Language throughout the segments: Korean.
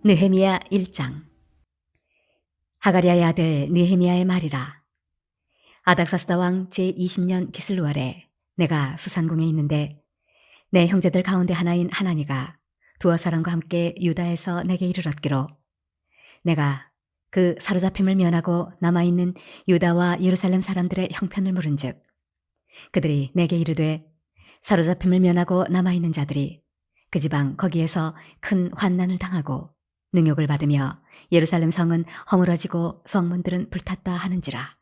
느헤미야 1장. 하가랴의 아들 느헤미야의 말이라. 아닥사스다 왕 제20년 기슬루월에 내가 수산궁에 있는데 내 형제들 가운데 하나인 하나니가 두어 사람과 함께 유다에서 내게 이르렀기로 내가 그 사로잡힘을 면하고 남아있는 유다와 예루살렘 사람들의 형편을 물은즉 그들이 내게 이르되 사로잡힘을 면하고 남아있는 자들이 그 지방 거기에서 큰 환난을 당하고 능욕을 받으며 예루살렘 성은 허물어지고 성문들은 불탔다 하는지라.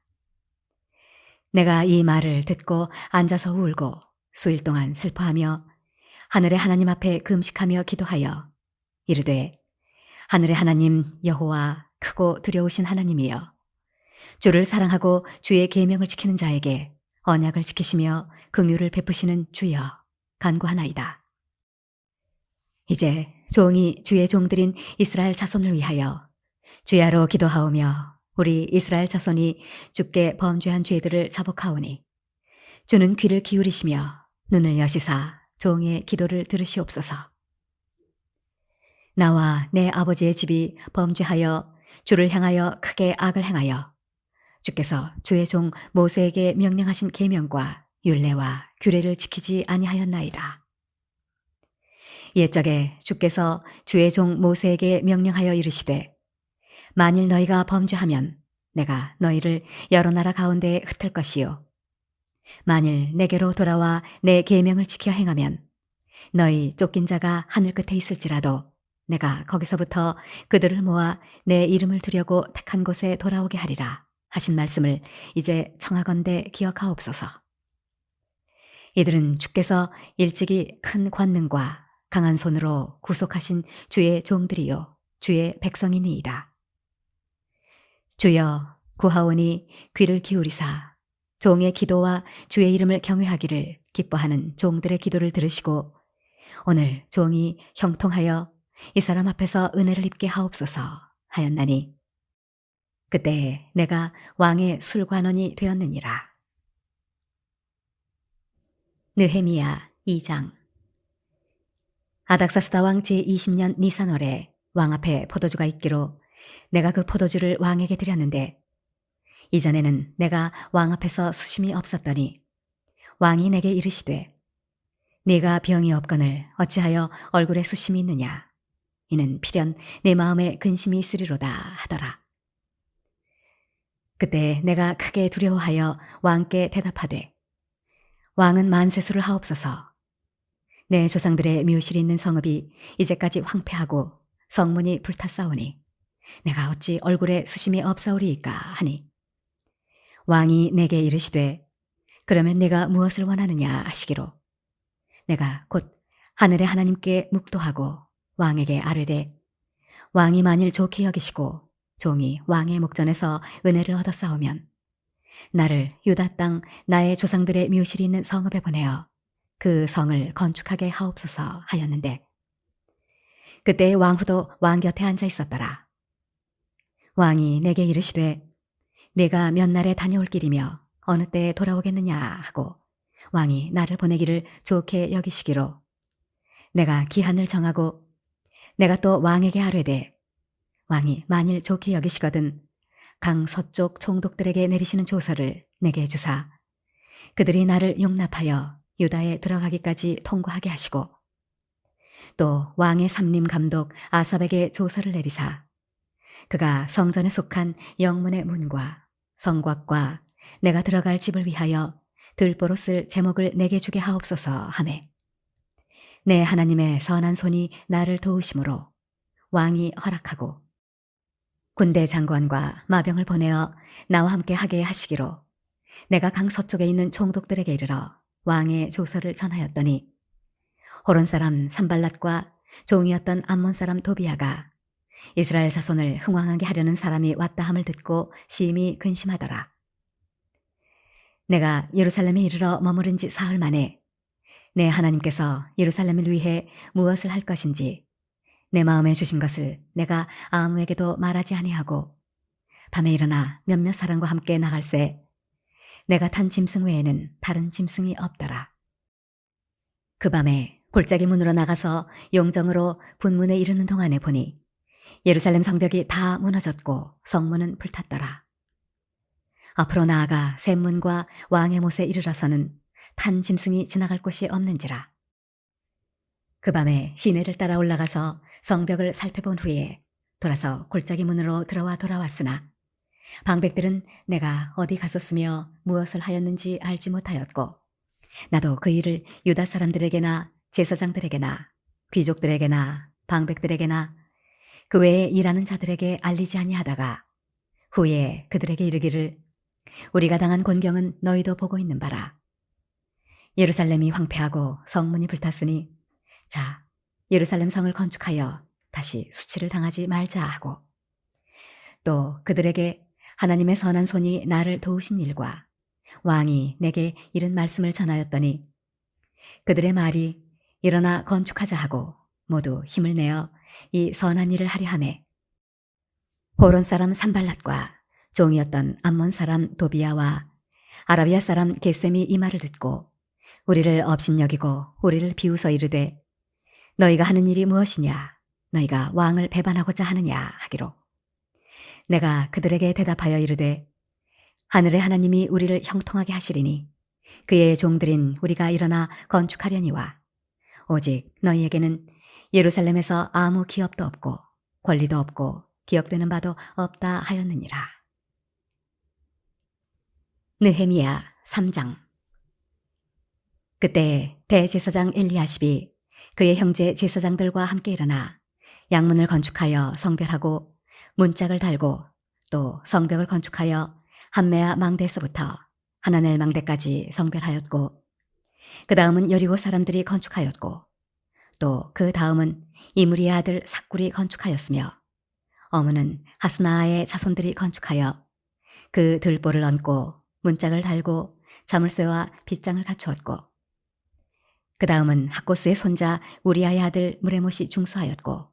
내가 이 말을 듣고 앉아서 울고 수일 동안 슬퍼하며 하늘의 하나님 앞에 금식하며 기도하여 이르되 하늘의 하나님 여호와 크고 두려우신 하나님이여 주를 사랑하고 주의 계명을 지키는 자에게 언약을 지키시며 긍휼을 베푸시는 주여 간구하나이다. 이제 종이 주의 종들인 이스라엘 자손을 위하여 주야로 기도하오며 우리 이스라엘 자손이 주께 범죄한 죄들을 자복하오니 주는 귀를 기울이시며 눈을 여시사 종의 기도를 들으시옵소서. 나와 내 아버지의 집이 범죄하여 주를 향하여 크게 악을 행하여 주께서 주의 종 모세에게 명령하신 계명과 율례와 규례를 지키지 아니하였나이다. 옛적에 주께서 주의 종 모세에게 명령하여 이르시되 만일 너희가 범죄하면 내가 너희를 여러 나라 가운데에 흩을 것이요 만일 내게로 돌아와 내 계명을 지켜 행하면 너희 쫓긴 자가 하늘 끝에 있을지라도 내가 거기서부터 그들을 모아 내 이름을 두려고 택한 곳에 돌아오게 하리라 하신 말씀을 이제 청하건대 기억하옵소서. 이들은 주께서 일찍이 큰 권능과 강한 손으로 구속하신 주의 종들이요 주의 백성이니이다. 주여 구하오니 귀를 기울이사 종의 기도와 주의 이름을 경외하기를 기뻐하는 종들의 기도를 들으시고 오늘 종이 형통하여 이 사람 앞에서 은혜를 입게 하옵소서 하였나니 그때 내가 왕의 술관원이 되었느니라. 느헤미야 2장. 아닥사스다 왕 제20년 니산월에 왕 앞에 포도주가 있기로 내가 그 포도주를 왕에게 드렸는데 이전에는 내가 왕 앞에서 수심이 없었더니 왕이 내게 이르시되 네가 병이 없거늘 어찌하여 얼굴에 수심이 있느냐 이는 필연 내 마음에 근심이 있으리로다 하더라. 그때 내가 크게 두려워하여 왕께 대답하되 왕은 만세수를 하옵소서. 내 조상들의 묘실이 있는 성읍이 이제까지 황폐하고 성문이 불탔사오니 내가 어찌 얼굴에 수심이 없사오리이까 하니 왕이 내게 이르시되 그러면 네가 무엇을 원하느냐 하시기로 내가 곧 하늘의 하나님께 묵도하고 왕에게 아뢰되 왕이 만일 좋게 여기시고 종이 왕의 목전에서 은혜를 얻었사오면 나를 유다 땅 나의 조상들의 묘실이 있는 성읍에 보내어 그 성을 건축하게 하옵소서 하였는데 그때 왕후도 왕 곁에 앉아 있었더라. 왕이 내게 이르시되 네가 몇 날에 다녀올 길이며 어느 때에 돌아오겠느냐 하고 왕이 나를 보내기를 좋게 여기시기로 내가 기한을 정하고 내가 또 왕에게 아뢰되 왕이 만일 좋게 여기시거든 강 서쪽 총독들에게 내리시는 조서를 내게 주사 그들이 나를 용납하여 유다에 들어가기까지 통과하게 하시고 또 왕의 삼림 감독 아삽에게 조서를 내리사 그가 성전에 속한 영문의 문과 성곽과 내가 들어갈 집을 위하여 들보로 쓸 제목을 내게 주게 하옵소서 하매 내 하나님의 선한 손이 나를 도우심으로 왕이 허락하고 군대 장관과 마병을 보내어 나와 함께 하게 하시기로 내가 강 서쪽에 있는 총독들에게 이르러 왕의 조서를 전하였더니 호론 사람 산발랏과 종이었던 암몬 사람 도비아가 이스라엘 자손을 흥왕하게 하려는 사람이 왔다 함을 듣고 심히 근심하더라. 내가 예루살렘에 이르러 머무른 지 사흘 만에 내 하나님께서 예루살렘을 위해 무엇을 할 것인지 내 마음에 주신 것을 내가 아무에게도 말하지 아니하고 밤에 일어나 몇몇 사람과 함께 나갈새 내가 탄 짐승 외에는 다른 짐승이 없더라. 그 밤에 골짜기 문으로 나가서 용정으로 분문에 이르는 동안에 보니 예루살렘 성벽이 다 무너졌고 성문은 불탔더라. 앞으로 나아가 샘문과 왕의 못에 이르러서는 탄 짐승이 지나갈 곳이 없는지라. 그 밤에 시내를 따라 올라가서 성벽을 살펴본 후에 돌아서 골짜기 문으로 들어와 돌아왔으나 방백들은 내가 어디 갔었으며 무엇을 하였는지 알지 못하였고 나도 그 일을 유다 사람들에게나 제사장들에게나 귀족들에게나 방백들에게나 그 외에 일하는 자들에게 알리지 아니하다가 후에 그들에게 이르기를 우리가 당한 곤경은 너희도 보고 있는 바라. 예루살렘이 황폐하고 성문이 불탔으니 자 예루살렘 성을 건축하여 다시 수치를 당하지 말자 하고 또 그들에게 하나님의 선한 손이 나를 도우신 일과 왕이 내게 이른 말씀을 전하였더니 그들의 말이 일어나 건축하자 하고 모두 힘을 내어 이 선한 일을 하려 하매 호론 사람 산발랏과 종이었던 암몬 사람 도비야와 아라비아 사람 게셈이 이 말을 듣고 우리를 업신여기고 우리를 비웃어 이르되 너희가 하는 일이 무엇이냐 너희가 왕을 배반하고자 하느냐 하기로 내가 그들에게 대답하여 이르되 하늘의 하나님이 우리를 형통하게 하시리니 그의 종들인 우리가 일어나 건축하려니와 오직 너희에게는 예루살렘에서 아무 기업도 없고 권리도 없고 기억되는 바도 없다 하였느니라. 느헤미야 3장. 그때 대제사장 엘리야십이 그의 형제 제사장들과 함께 일어나 양문을 건축하여 성별하고 문짝을 달고 또 성벽을 건축하여 함메아 망대에서부터 하나넬 망대까지 성별하였고 그 다음은 여리고 사람들이 건축하였고 또 그 다음은 이므리의 아들 삭굴이 건축하였으며 어문은 하스나아의 자손들이 건축하여 그 들보를 얹고 문짝을 달고 자물쇠와 빗장을 갖추었고 그 다음은 학고스의 손자 우리아의 아들 무레못이 중수하였고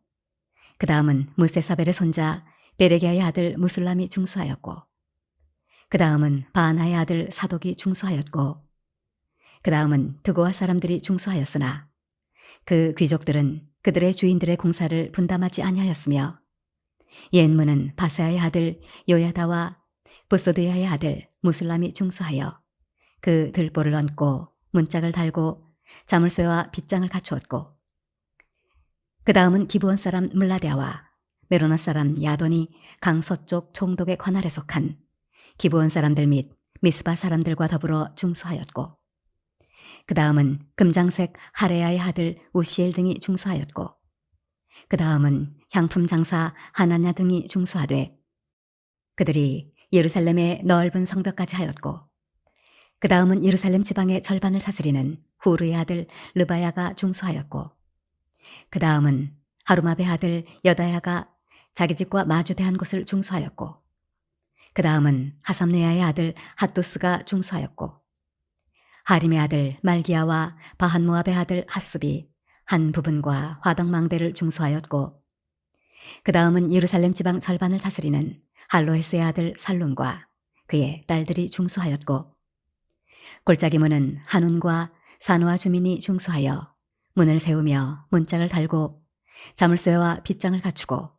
그 다음은 무세사벨의 손자 베레기야의 아들 무술람이 중수하였고 그 다음은 바나의 아들 사독이 중수하였고 그 다음은 드고아 사람들이 중수하였으나 그 귀족들은 그들의 주인들의 공사를 분담하지 아니하였으며 옛문은 바세아의 아들 요야다와 부소드야의 아들 무술람이 중수하여 그 들보를 얹고 문짝을 달고 자물쇠와 빗장을 갖추었고 그 다음은 기브온 사람 물라데아와 메로나 사람 야돈이 강서쪽 총독의 관할에 속한 기브온 사람들 및 미스바 사람들과 더불어 중수하였고 그 다음은 금장색 하레야의 아들 우시엘 등이 중수하였고 그 다음은 향품 장사 하나냐 등이 중수하되 그들이 예루살렘의 넓은 성벽까지 하였고 그 다음은 예루살렘 지방의 절반을 사스리는 후르의 아들 르바야가 중수하였고 그 다음은 하루마베 아들 여다야가 자기 집과 마주대한 곳을 중수하였고 그 다음은 하삼네아의 아들 핫도스가 중수하였고 하림의 아들 말기야와 바한모압의 아들 핫숲이 한 부분과 화덕망대를 중수하였고 그 다음은 예루살렘 지방 절반을 다스리는 할로헤스의 아들 살룸과 그의 딸들이 중수하였고 골짜기 문은 한운과 사노아 주민이 중수하여 문을 세우며 문짝을 달고 자물쇠와 빗장을 갖추고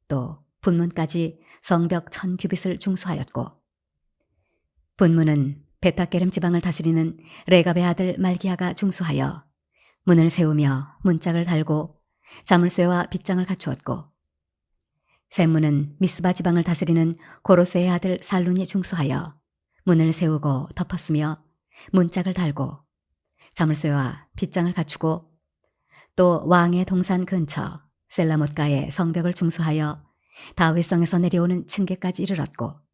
또 분문까지 성벽 1000규빗을 중수하였고 분문은 베타게름 지방을 다스리는 레갑의 아들 말기야가 중수하여 문을 세우며 문짝을 달고 자물쇠와 빗장을 갖추었고 샘문은 미스바 지방을 다스리는 고로세의 아들 살룬이 중수하여 문을 세우고 덮었으며 문짝을 달고 자물쇠와 빗장을 갖추고 또 왕의 동산 근처 셀라못가의 성벽을 중수하여 다윗성에서 내려오는 층계까지 이르렀고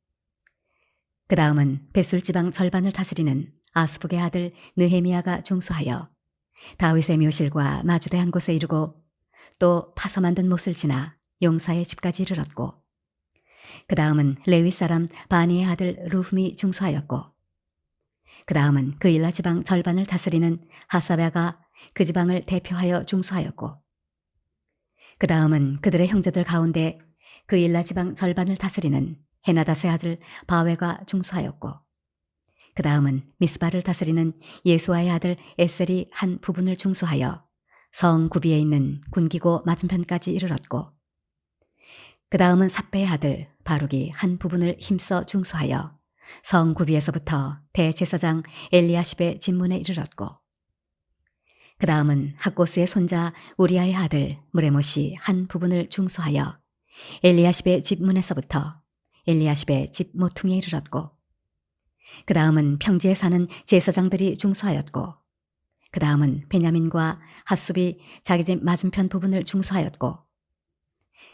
그 다음은 베술 지방 절반을 다스리는 아수북의 아들 느헤미야가 중수하여 다윗의 묘실과 마주대한 곳에 이르고 또 파서 만든 못을 지나 용사의 집까지 이르렀고 그 다음은 레위 사람 바니의 아들 루흠이 중수하였고 그 다음은 그일라 지방 절반을 다스리는 하사베가 그 지방을 대표하여 중수하였고 그 다음은 그들의 형제들 가운데 그일라 지방 절반을 다스리는 헤나닷의 아들 바웨가 중수하였고 그 다음은 미스바를 다스리는 예수아의 아들 에셀이 한 부분을 중수하여 성 구비에 있는 군기고 맞은편까지 이르렀고 그 다음은 삽배의 아들 바룩이 한 부분을 힘써 중수하여 성 구비에서부터 대제사장 엘리야십의 집문에 이르렀고, 그 다음은 학고스의 손자 우리아의 아들 무레못이 한 부분을 중수하여 엘리야십의 집문에서부터 엘리야십의 집 모퉁이에 이르렀고, 그 다음은 평지에 사는 제사장들이 중수하였고, 그 다음은 베냐민과 핫숲이 자기 집 맞은편 부분을 중수하였고,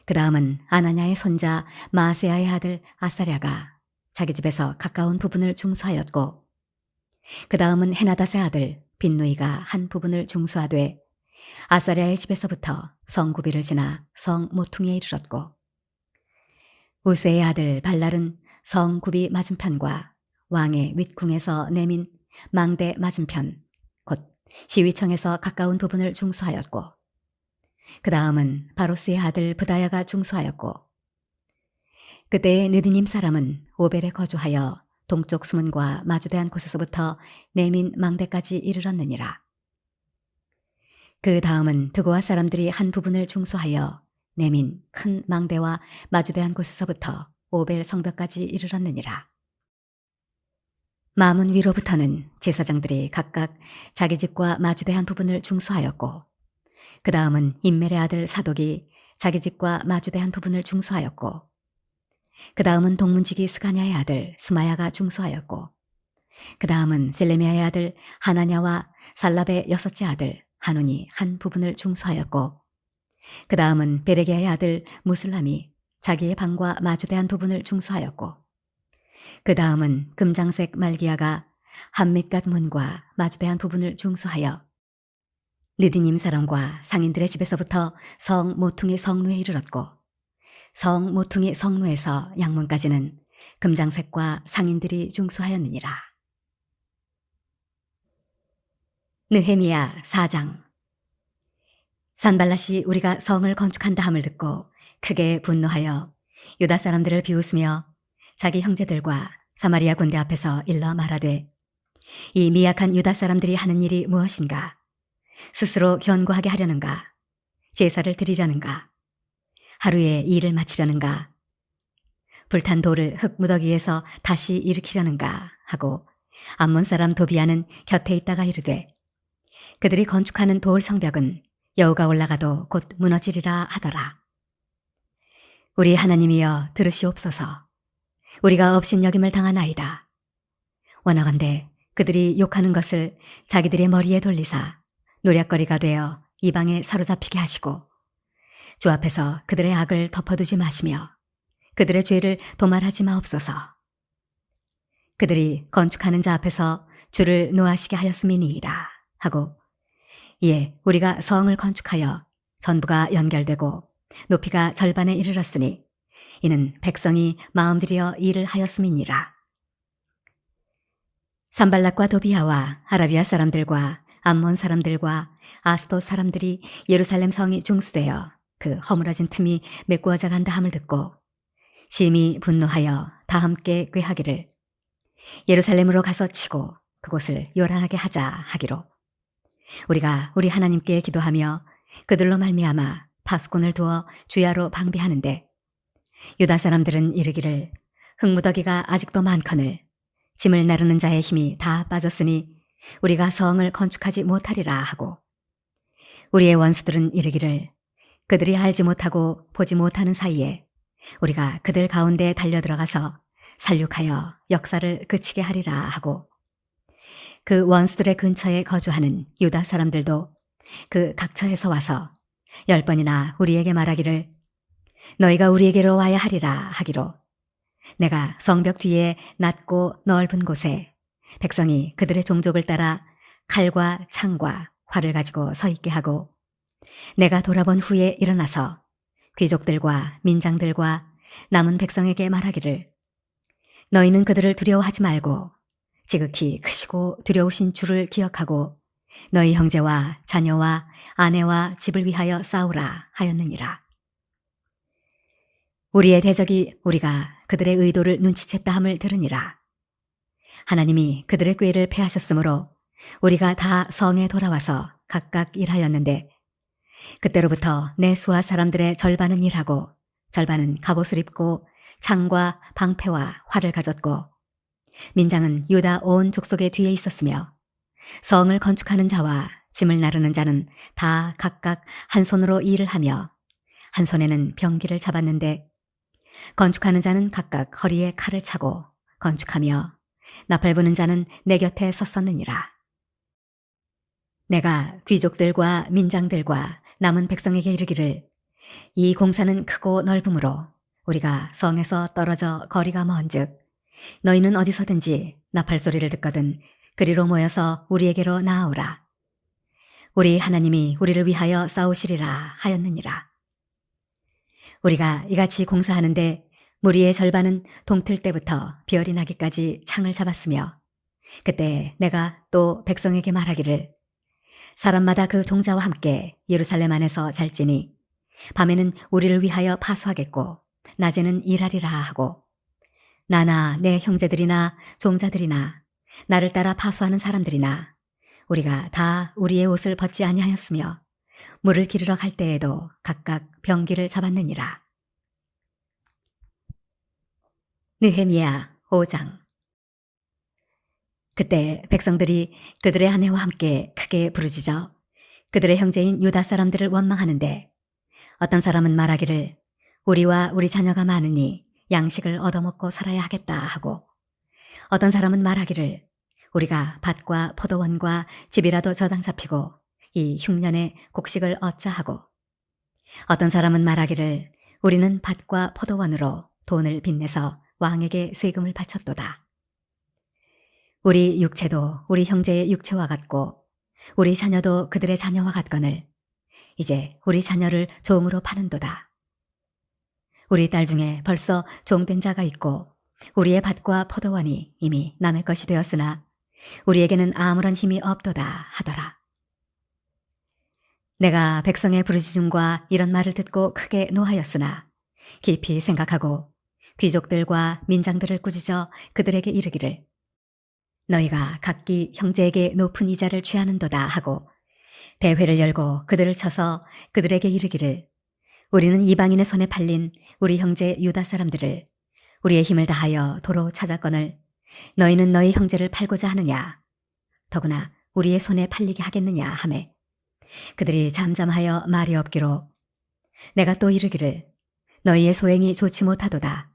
그 다음은 아나냐의 손자 마세야의 아들 아사랴가 자기 집에서 가까운 부분을 중수하였고, 그 다음은 헤나닷의 아들 빈누이가 한 부분을 중수하되 아사랴의 집에서부터 성구비를 지나 성 모퉁이에 이르렀고, 우세의 아들 발랄은 성구비 맞은편과 왕의 윗궁에서 내민 망대 맞은편 곧 시위청에서 가까운 부분을 중수하였고, 그 다음은 바로스의 아들 브다야가 중수하였고, 그때의 느디님 사람은 오벨에 거주하여 동쪽 수문과 마주대한 곳에서부터 내민 망대까지 이르렀느니라. 그 다음은 드고아 사람들이 한 부분을 중수하여 내민 큰 망대와 마주대한 곳에서부터 오벨 성벽까지 이르렀느니라. 마문 위로부터는 제사장들이 각각 자기 집과 마주대한 부분을 중수하였고, 그 다음은 임멜의 아들 사독이 자기 집과 마주대한 부분을 중수하였고, 그 다음은 동문지기 스가냐의 아들 스마야가 중수하였고, 그 다음은 셀레미야의 아들 하나냐와 살랍의 여섯째 아들 하논이 한 부분을 중수하였고, 그 다음은 베레게의 아들 무슬람이 자기의 방과 마주대한 부분을 중수하였고, 그 다음은 금장색 말기야가 함밋갓 문과 마주대한 부분을 중수하여 느디님 사람과 상인들의 집에서부터 성 모퉁이 성루에 이르렀고, 성 모퉁이 성루에서 양문까지는 금장색과 상인들이 중수하였느니라. 느헤미야 4장. 산발랏이 우리가 성을 건축한다 함을 듣고 크게 분노하여 유다 사람들을 비웃으며 자기 형제들과 사마리아 군대 앞에서 일러 말하되, 이 미약한 유다 사람들이 하는 일이 무엇인가? 스스로 견고하게 하려는가? 제사를 드리려는가? 하루에 일을 마치려는가? 불탄 돌을 흙무더기에서 다시 일으키려는가? 하고 암몬 사람 도비아는 곁에 있다가 이르되, 그들이 건축하는 돌 성벽은 여우가 올라가도 곧 무너지리라 하더라. 우리 하나님이여 들으시옵소서. 우리가 업신여김을 당하나이다. 원하건대 그들이 욕하는 것을 자기들의 머리에 돌리사 노략거리가 되어 이방에 사로잡히게 하시고, 주 앞에서 그들의 악을 덮어두지 마시며 그들의 죄를 도말하지 마옵소서. 그들이 건축하는 자 앞에서 주를 노하시게 하였음이니이다 하고, 이에 우리가 성을 건축하여 전부가 연결되고 높이가 절반에 이르렀으니 이는 백성이 마음들여 일을 하였음이니라. 산발락과 도비아와 아라비아 사람들과 암몬 사람들과 아스돗 사람들이 예루살렘 성이 중수되어 그 허물어진 틈이 메꾸어져 간다 함을 듣고 심히 분노하여 다 함께 꾀하기를, 예루살렘으로 가서 치고 그곳을 요란하게 하자 하기로, 우리가 우리 하나님께 기도하며 그들로 말미암아 파수꾼을 두어 주야로 방비하는데, 유다 사람들은 이르기를 흙무더기가 아직도 많거늘 짐을 나르는 자의 힘이 다 빠졌으니 우리가 성을 건축하지 못하리라 하고, 우리의 원수들은 이르기를 그들이 알지 못하고 보지 못하는 사이에 우리가 그들 가운데 달려들어가서 살육하여 역사를 그치게 하리라 하고, 그 원수들의 근처에 거주하는 유다 사람들도 그 각처에서 와서 10번이나 우리에게 말하기를 너희가 우리에게로 와야 하리라 하기로, 내가 성벽 뒤에 낮고 넓은 곳에 백성이 그들의 종족을 따라 칼과 창과 활을 가지고 서 있게 하고, 내가 돌아본 후에 일어나서 귀족들과 민장들과 남은 백성에게 말하기를, 너희는 그들을 두려워하지 말고 지극히 크시고 두려우신 주를 기억하고 너희 형제와 자녀와 아내와 집을 위하여 싸우라 하였느니라. 우리의 대적이 우리가 그들의 의도를 눈치챘다 함을 들으니라. 하나님이 그들의 꾀를 패하셨으므로 우리가 다 성에 돌아와서 각각 일하였는데, 그때로부터 내 수하 사람들의 절반은 일하고 절반은 갑옷을 입고 창과 방패와 활을 가졌고 민장은 유다 온 족속의 뒤에 있었으며 성을 건축하는 자와 짐을 나르는 자는 다 각각 한 손으로 일을 하며 한 손에는 병기를 잡았는데 건축하는 자는 각각 허리에 칼을 차고 건축하며 나팔 부는 자는 내 곁에 섰었느니라. 내가 귀족들과 민장들과 남은 백성에게 이르기를 이 공사는 크고 넓으므로 우리가 성에서 떨어져 거리가 먼즉 너희는 어디서든지 나팔 소리를 듣거든 그리로 모여서 우리에게로 나아오라. 우리 하나님이 우리를 위하여 싸우시리라 하였느니라. 우리가 이같이 공사하는데 무리의 절반은 동틀 때부터 별이 나기까지 창을 잡았으며 그때 내가 또 백성에게 말하기를 사람마다 그 종자와 함께 예루살렘 안에서 잘지니 밤에는 우리를 위하여 파수하겠고 낮에는 일하리라 하고 나나 내 형제들이나 종자들이나 나를 따라 파수하는 사람들이나 우리가 다 우리의 옷을 벗지 아니하였으며 물을 기르러 갈 때에도 각각 병기를 잡았느니라. 느헤미야 5장. 그때 백성들이 그들의 아내와 함께 크게 부르짖어 그들의 형제인 유다 사람들을 원망하는데 어떤 사람은 말하기를 우리와 우리 자녀가 많으니 양식을 얻어먹고 살아야 하겠다 하고 어떤 사람은 말하기를 우리가 밭과 포도원과 집이라도 저당 잡히고 이 흉년에 곡식을 얻자 하고 어떤 사람은 말하기를 우리는 밭과 포도원으로 돈을 빚내서 왕에게 세금을 바쳤도다. 우리 육체도 우리 형제의 육체와 같고 우리 자녀도 그들의 자녀와 같거늘 이제 우리 자녀를 종으로 파는도다. 우리 딸 중에 벌써 종된 자가 있고 우리의 밭과 포도원이 이미 남의 것이 되었으나 우리에게는 아무런 힘이 없도다 하더라. 내가 백성의 부르짖음과 이런 말을 듣고 크게 노하였으나 깊이 생각하고 귀족들과 민장들을 꾸짖어 그들에게 이르기를 너희가 각기 형제에게 높은 이자를 취하는도다 하고 대회를 열고 그들을 쳐서 그들에게 이르기를 우리는 이방인의 손에 팔린 우리 형제 유다 사람들을 우리의 힘을 다하여 도로 찾았거늘 너희는 너희 형제를 팔고자 하느냐 더구나 우리의 손에 팔리게 하겠느냐 하매 그들이 잠잠하여 말이 없기로 내가 또 이르기를 너희의 소행이 좋지 못하도다.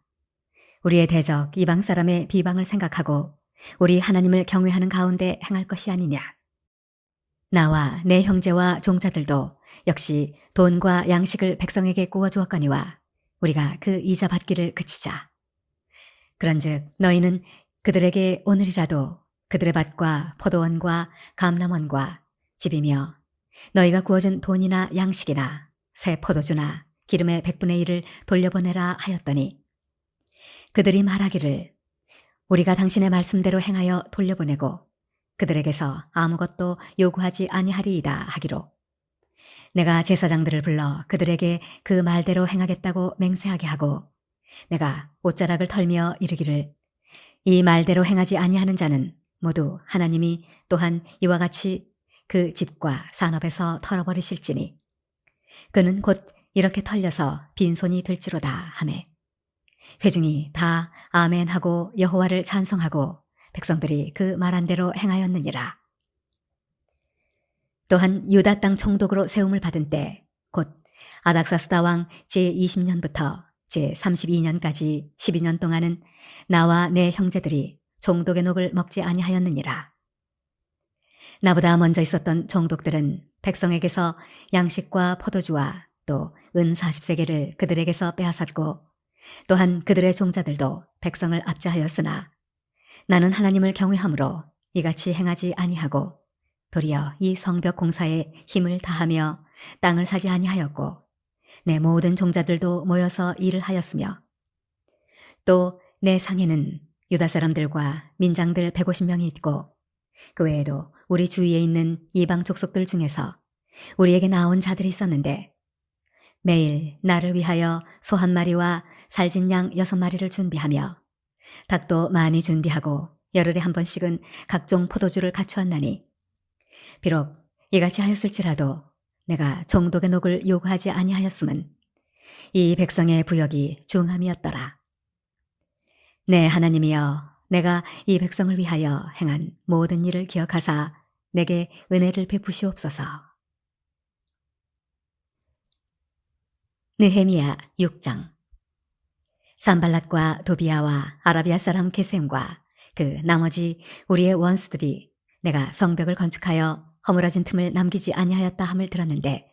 우리의 대적 이방 사람의 비방을 생각하고 우리 하나님을 경외하는 가운데 행할 것이 아니냐. 나와 내 형제와 종자들도 역시 돈과 양식을 백성에게 구워주었거니와 우리가 그 이자 받기를 그치자. 그런즉 너희는 그들에게 오늘이라도 그들의 밭과 포도원과 감람원과 집이며 너희가 구워준 돈이나 양식이나 새 포도주나 기름의 100분의 1을 돌려보내라 하였더니 그들이 말하기를 우리가 당신의 말씀대로 행하여 돌려보내고 그들에게서 아무것도 요구하지 아니하리이다 하기로 내가 제사장들을 불러 그들에게 그 말대로 행하겠다고 맹세하게 하고 내가 옷자락을 털며 이르기를 이 말대로 행하지 아니하는 자는 모두 하나님이 또한 이와 같이 그 집과 산업에서 털어버리실지니 그는 곧 이렇게 털려서 빈손이 될지로다 하매 회중이 다 아멘하고 여호와를 찬송하고 백성들이 그 말한 대로 행하였느니라. 또한 유다 땅 총독으로 세움을 받은 때 곧 아닥사스다 왕 제20년부터 제32년까지 12년 동안은 나와 내 형제들이 총독의 녹을 먹지 아니하였느니라. 나보다 먼저 있었던 총독들은 백성에게서 양식과 포도주와 또 은 40세겔을 그들에게서 빼앗았고 또한 그들의 종자들도 백성을 압제하였으나 나는 하나님을 경외함으로 이같이 행하지 아니하고 도리어 이 성벽 공사에 힘을 다하며 땅을 사지 아니하였고 내 모든 종자들도 모여서 일을 하였으며 또 내 상에는 유다 사람들과 민장들 150명이 있고 그 외에도 우리 주위에 있는 이방 족속들 중에서 우리에게 나온 자들이 있었는데 매일 나를 위하여 소 1마리와 살진 양 6마리를 준비하며 닭도 많이 준비하고 열흘에 한 번씩은 각종 포도주를 갖추었나니 비록 이같이 하였을지라도 내가 종독의 녹을 요구하지 아니하였음은 이 백성의 부역이 중함이었더라. 내 하나님이여, 내가 이 백성을 위하여 행한 모든 일을 기억하사 내게 은혜를 베푸시옵소서. 느헤미야 6장. 산발랏과 도비아와 아라비아 사람 게셈과 그 나머지 우리의 원수들이 내가 성벽을 건축하여 허물어진 틈을 남기지 아니하였다 함을 들었는데,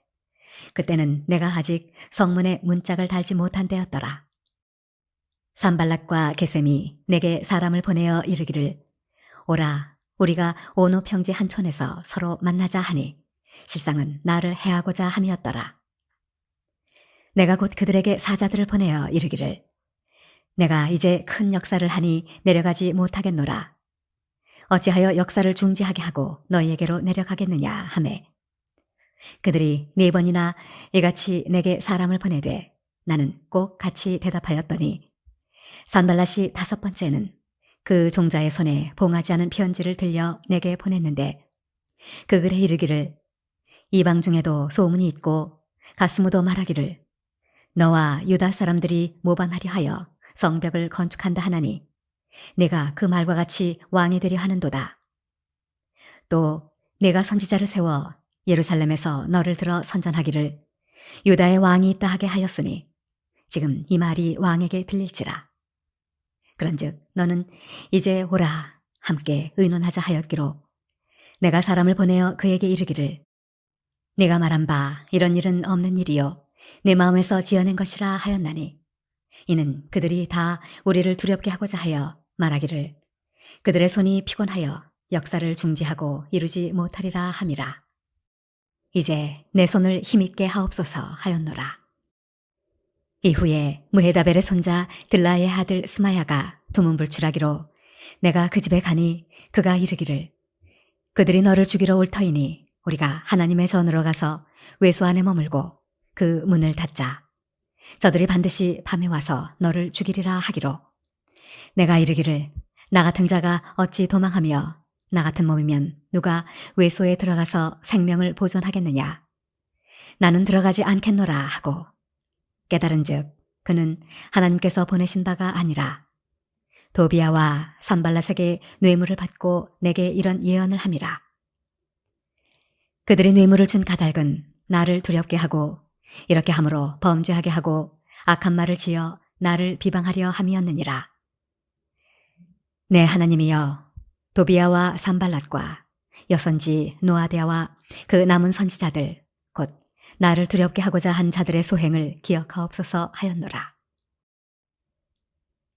그때는 내가 아직 성문에 문짝을 달지 못한 때였더라. 산발랏과 게셈이 내게 사람을 보내어 이르기를, 오라, 우리가 오노 평지 한 촌에서 서로 만나자 하니 실상은 나를 해하고자 함이었더라. 내가 곧 그들에게 사자들을 보내어 이르기를, 내가 이제 큰 역사를 하니 내려가지 못하겠노라. 어찌하여 역사를 중지하게 하고 너희에게로 내려가겠느냐 하매, 그들이 4번이나 이같이 내게 사람을 보내되 나는 꼭 같이 대답하였더니, 산발랏이 5번째는 그 종자의 손에 봉하지 않은 편지를 들려 내게 보냈는데, 그 글에 이르기를, 이방 중에도 소문이 있고 가스무도 말하기를 너와 유다 사람들이 모반하려 하여 성벽을 건축한다 하나니 내가 그 말과 같이 왕이 되려 하는도다. 또 내가 선지자를 세워 예루살렘에서 너를 들어 선전하기를 유다의 왕이 있다 하게 하였으니 지금 이 말이 왕에게 들릴지라. 그런즉 너는 이제 오라 함께 의논하자 하였기로 내가 사람을 보내어 그에게 이르기를, 네가 말한 바 이런 일은 없는 일이요 내 마음에서 지어낸 것이라 하였나니, 이는 그들이 다 우리를 두렵게 하고자 하여 말하기를 그들의 손이 피곤하여 역사를 중지하고 이루지 못하리라 함이라. 이제 내 손을 힘있게 하옵소서 하였노라. 이후에 무헤다벨의 손자 들라의 아들 스마야가 두문불출하기로 내가 그 집에 가니 그가 이르기를, 그들이 너를 죽이러 올 터이니 우리가 하나님의 전으로 가서 외소 안에 머물고 그 문을 닫자. 저들이 반드시 밤에 와서 너를 죽이리라 하기로, 내가 이르기를, 나 같은 자가 어찌 도망하며 나 같은 몸이면 누가 외소에 들어가서 생명을 보존하겠느냐. 나는 들어가지 않겠노라 하고, 깨달은즉 그는 하나님께서 보내신 바가 아니라 도비아와 산발랏에게 뇌물을 받고 내게 이런 예언을 함이라. 그들이 뇌물을 준 가달은 나를 두렵게 하고 이렇게 함으로 범죄하게 하고 악한 말을 지어 나를 비방하려 함이었느니라. 내 하나님이여, 도비아와 산발랏과 여선지 노아디아와 그 남은 선지자들 곧 나를 두렵게 하고자 한 자들의 소행을 기억하옵소서 하였노라.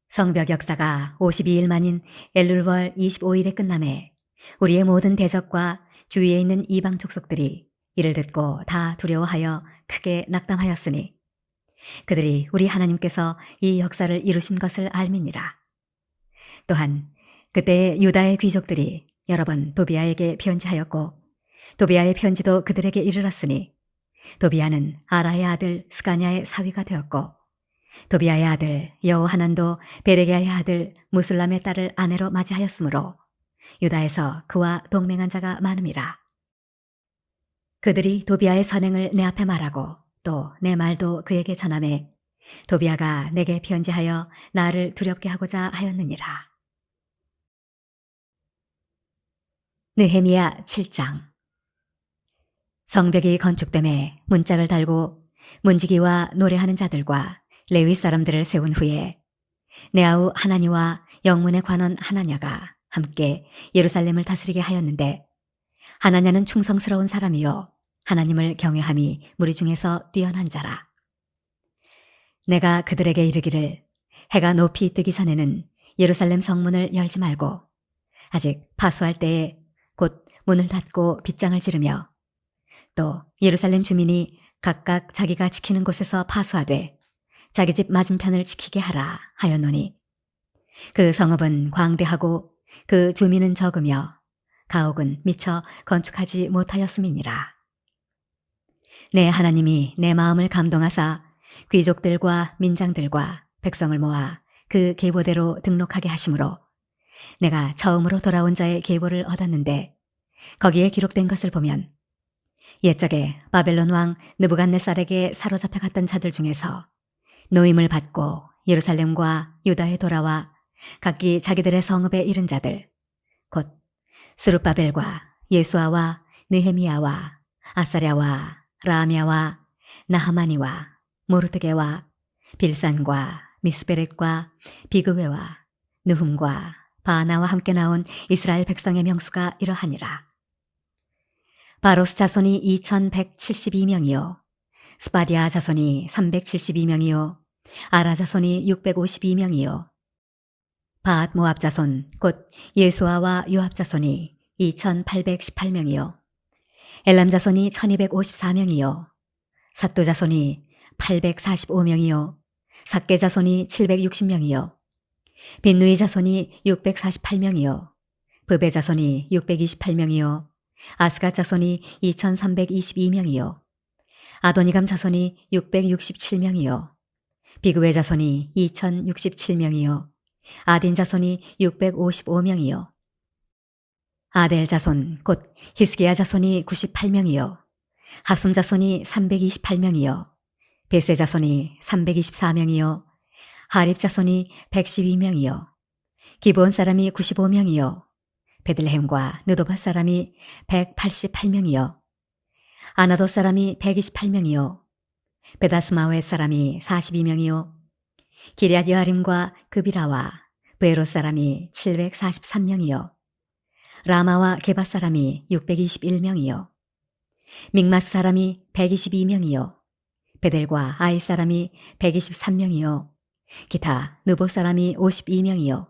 성벽 역사가 52일 만인 엘룰월 25일에 끝남에 우리의 모든 대적과 주위에 있는 이방 족속들이 이를 듣고 다 두려워하여 크게 낙담하였으니 그들이 우리 하나님께서 이 역사를 이루신 것을 알미니라. 또한 그때 유다의 귀족들이 여러 번 도비아에게 편지하였고 도비아의 편지도 그들에게 이르렀으니 도비아는 아라의 아들 스가냐의 사위가 되었고 도비아의 아들 여호하난도 베레게아의 아들 무슬람의 딸을 아내로 맞이하였으므로 유다에서 그와 동맹한 자가 많음이라. 그들이 도비아의 선행을 내 앞에 말하고 또 내 말도 그에게 전하매 도비아가 내게 편지하여 나를 두렵게 하고자 하였느니라. 느헤미야 7장. 성벽이 건축됨에 문짝을 달고 문지기와 노래하는 자들과 레위 사람들을 세운 후에 내 아우 하나니와 영문의 관원 하나냐가 함께 예루살렘을 다스리게 하였는데, 하나냐는 충성스러운 사람이요 하나님을 경외함이 무리 중에서 뛰어난 자라. 내가 그들에게 이르기를, 해가 높이 뜨기 전에는 예루살렘 성문을 열지 말고 아직 파수할 때에 곧 문을 닫고 빗장을 지르며 또 예루살렘 주민이 각각 자기가 지키는 곳에서 파수하되 자기 집 맞은편을 지키게 하라 하였노니, 그 성읍은 광대하고 그 주민은 적으며 가옥은 미처 건축하지 못하였음이니라. 내 하나님이 내 마음을 감동하사 귀족들과 민장들과 백성을 모아 그 계보대로 등록하게 하심으로 내가 처음으로 돌아온 자의 계보를 얻었는데, 거기에 기록된 것을 보면 옛적에 바벨론 왕 느부갓네살에게 사로잡혀 갔던 자들 중에서 노임을 받고 예루살렘과 유다에 돌아와 각기 자기들의 성읍에 이른 자들, 곧 스룹바벨과 예수아와 느헤미야와 아사랴와 라미야와 나하마니와 모르드게와 빌산과 미스베렛과 비그웨와 느훔과 바나와 함께 나온 이스라엘 백성의 명수가 이러하니라. 바로스 자손이 2172명이요 스바디아 자손이 372명이요 아라 자손이 652명이요 밧 모압 자손 곧 예수아와 요압 자손이 2818명이요 엘람 자손이 1254명이요 삿도 자손이 845명이요 삭게 자손이 760명이요 빈누이 자손이 648명이요 브베 자손이 628명이요 아스가 자손이 2322명이요 아도니감 자손이 667명이요 비그웨 자손이 2067명이요 아딘 자손이 655명이요 아델 자손 곧 히스기야 자손이 98명이요 하숨 자손이 328명이요 베세 자손이 324명이요 하립 자손이 112명이요 기브온 사람이 95명이요 베들레헴과 느도바 사람이 188명이요 아나도 사람이 128명이요 베다스마웨 사람이 42명이요 기럇 여아림과 그비라와 브에롯 사람이 743명이요 라마와 게바 사람이 621명이요 믹마스 사람이 122명이요 베델과 아이 사람이 123명이요 기타 느보 사람이 52명이요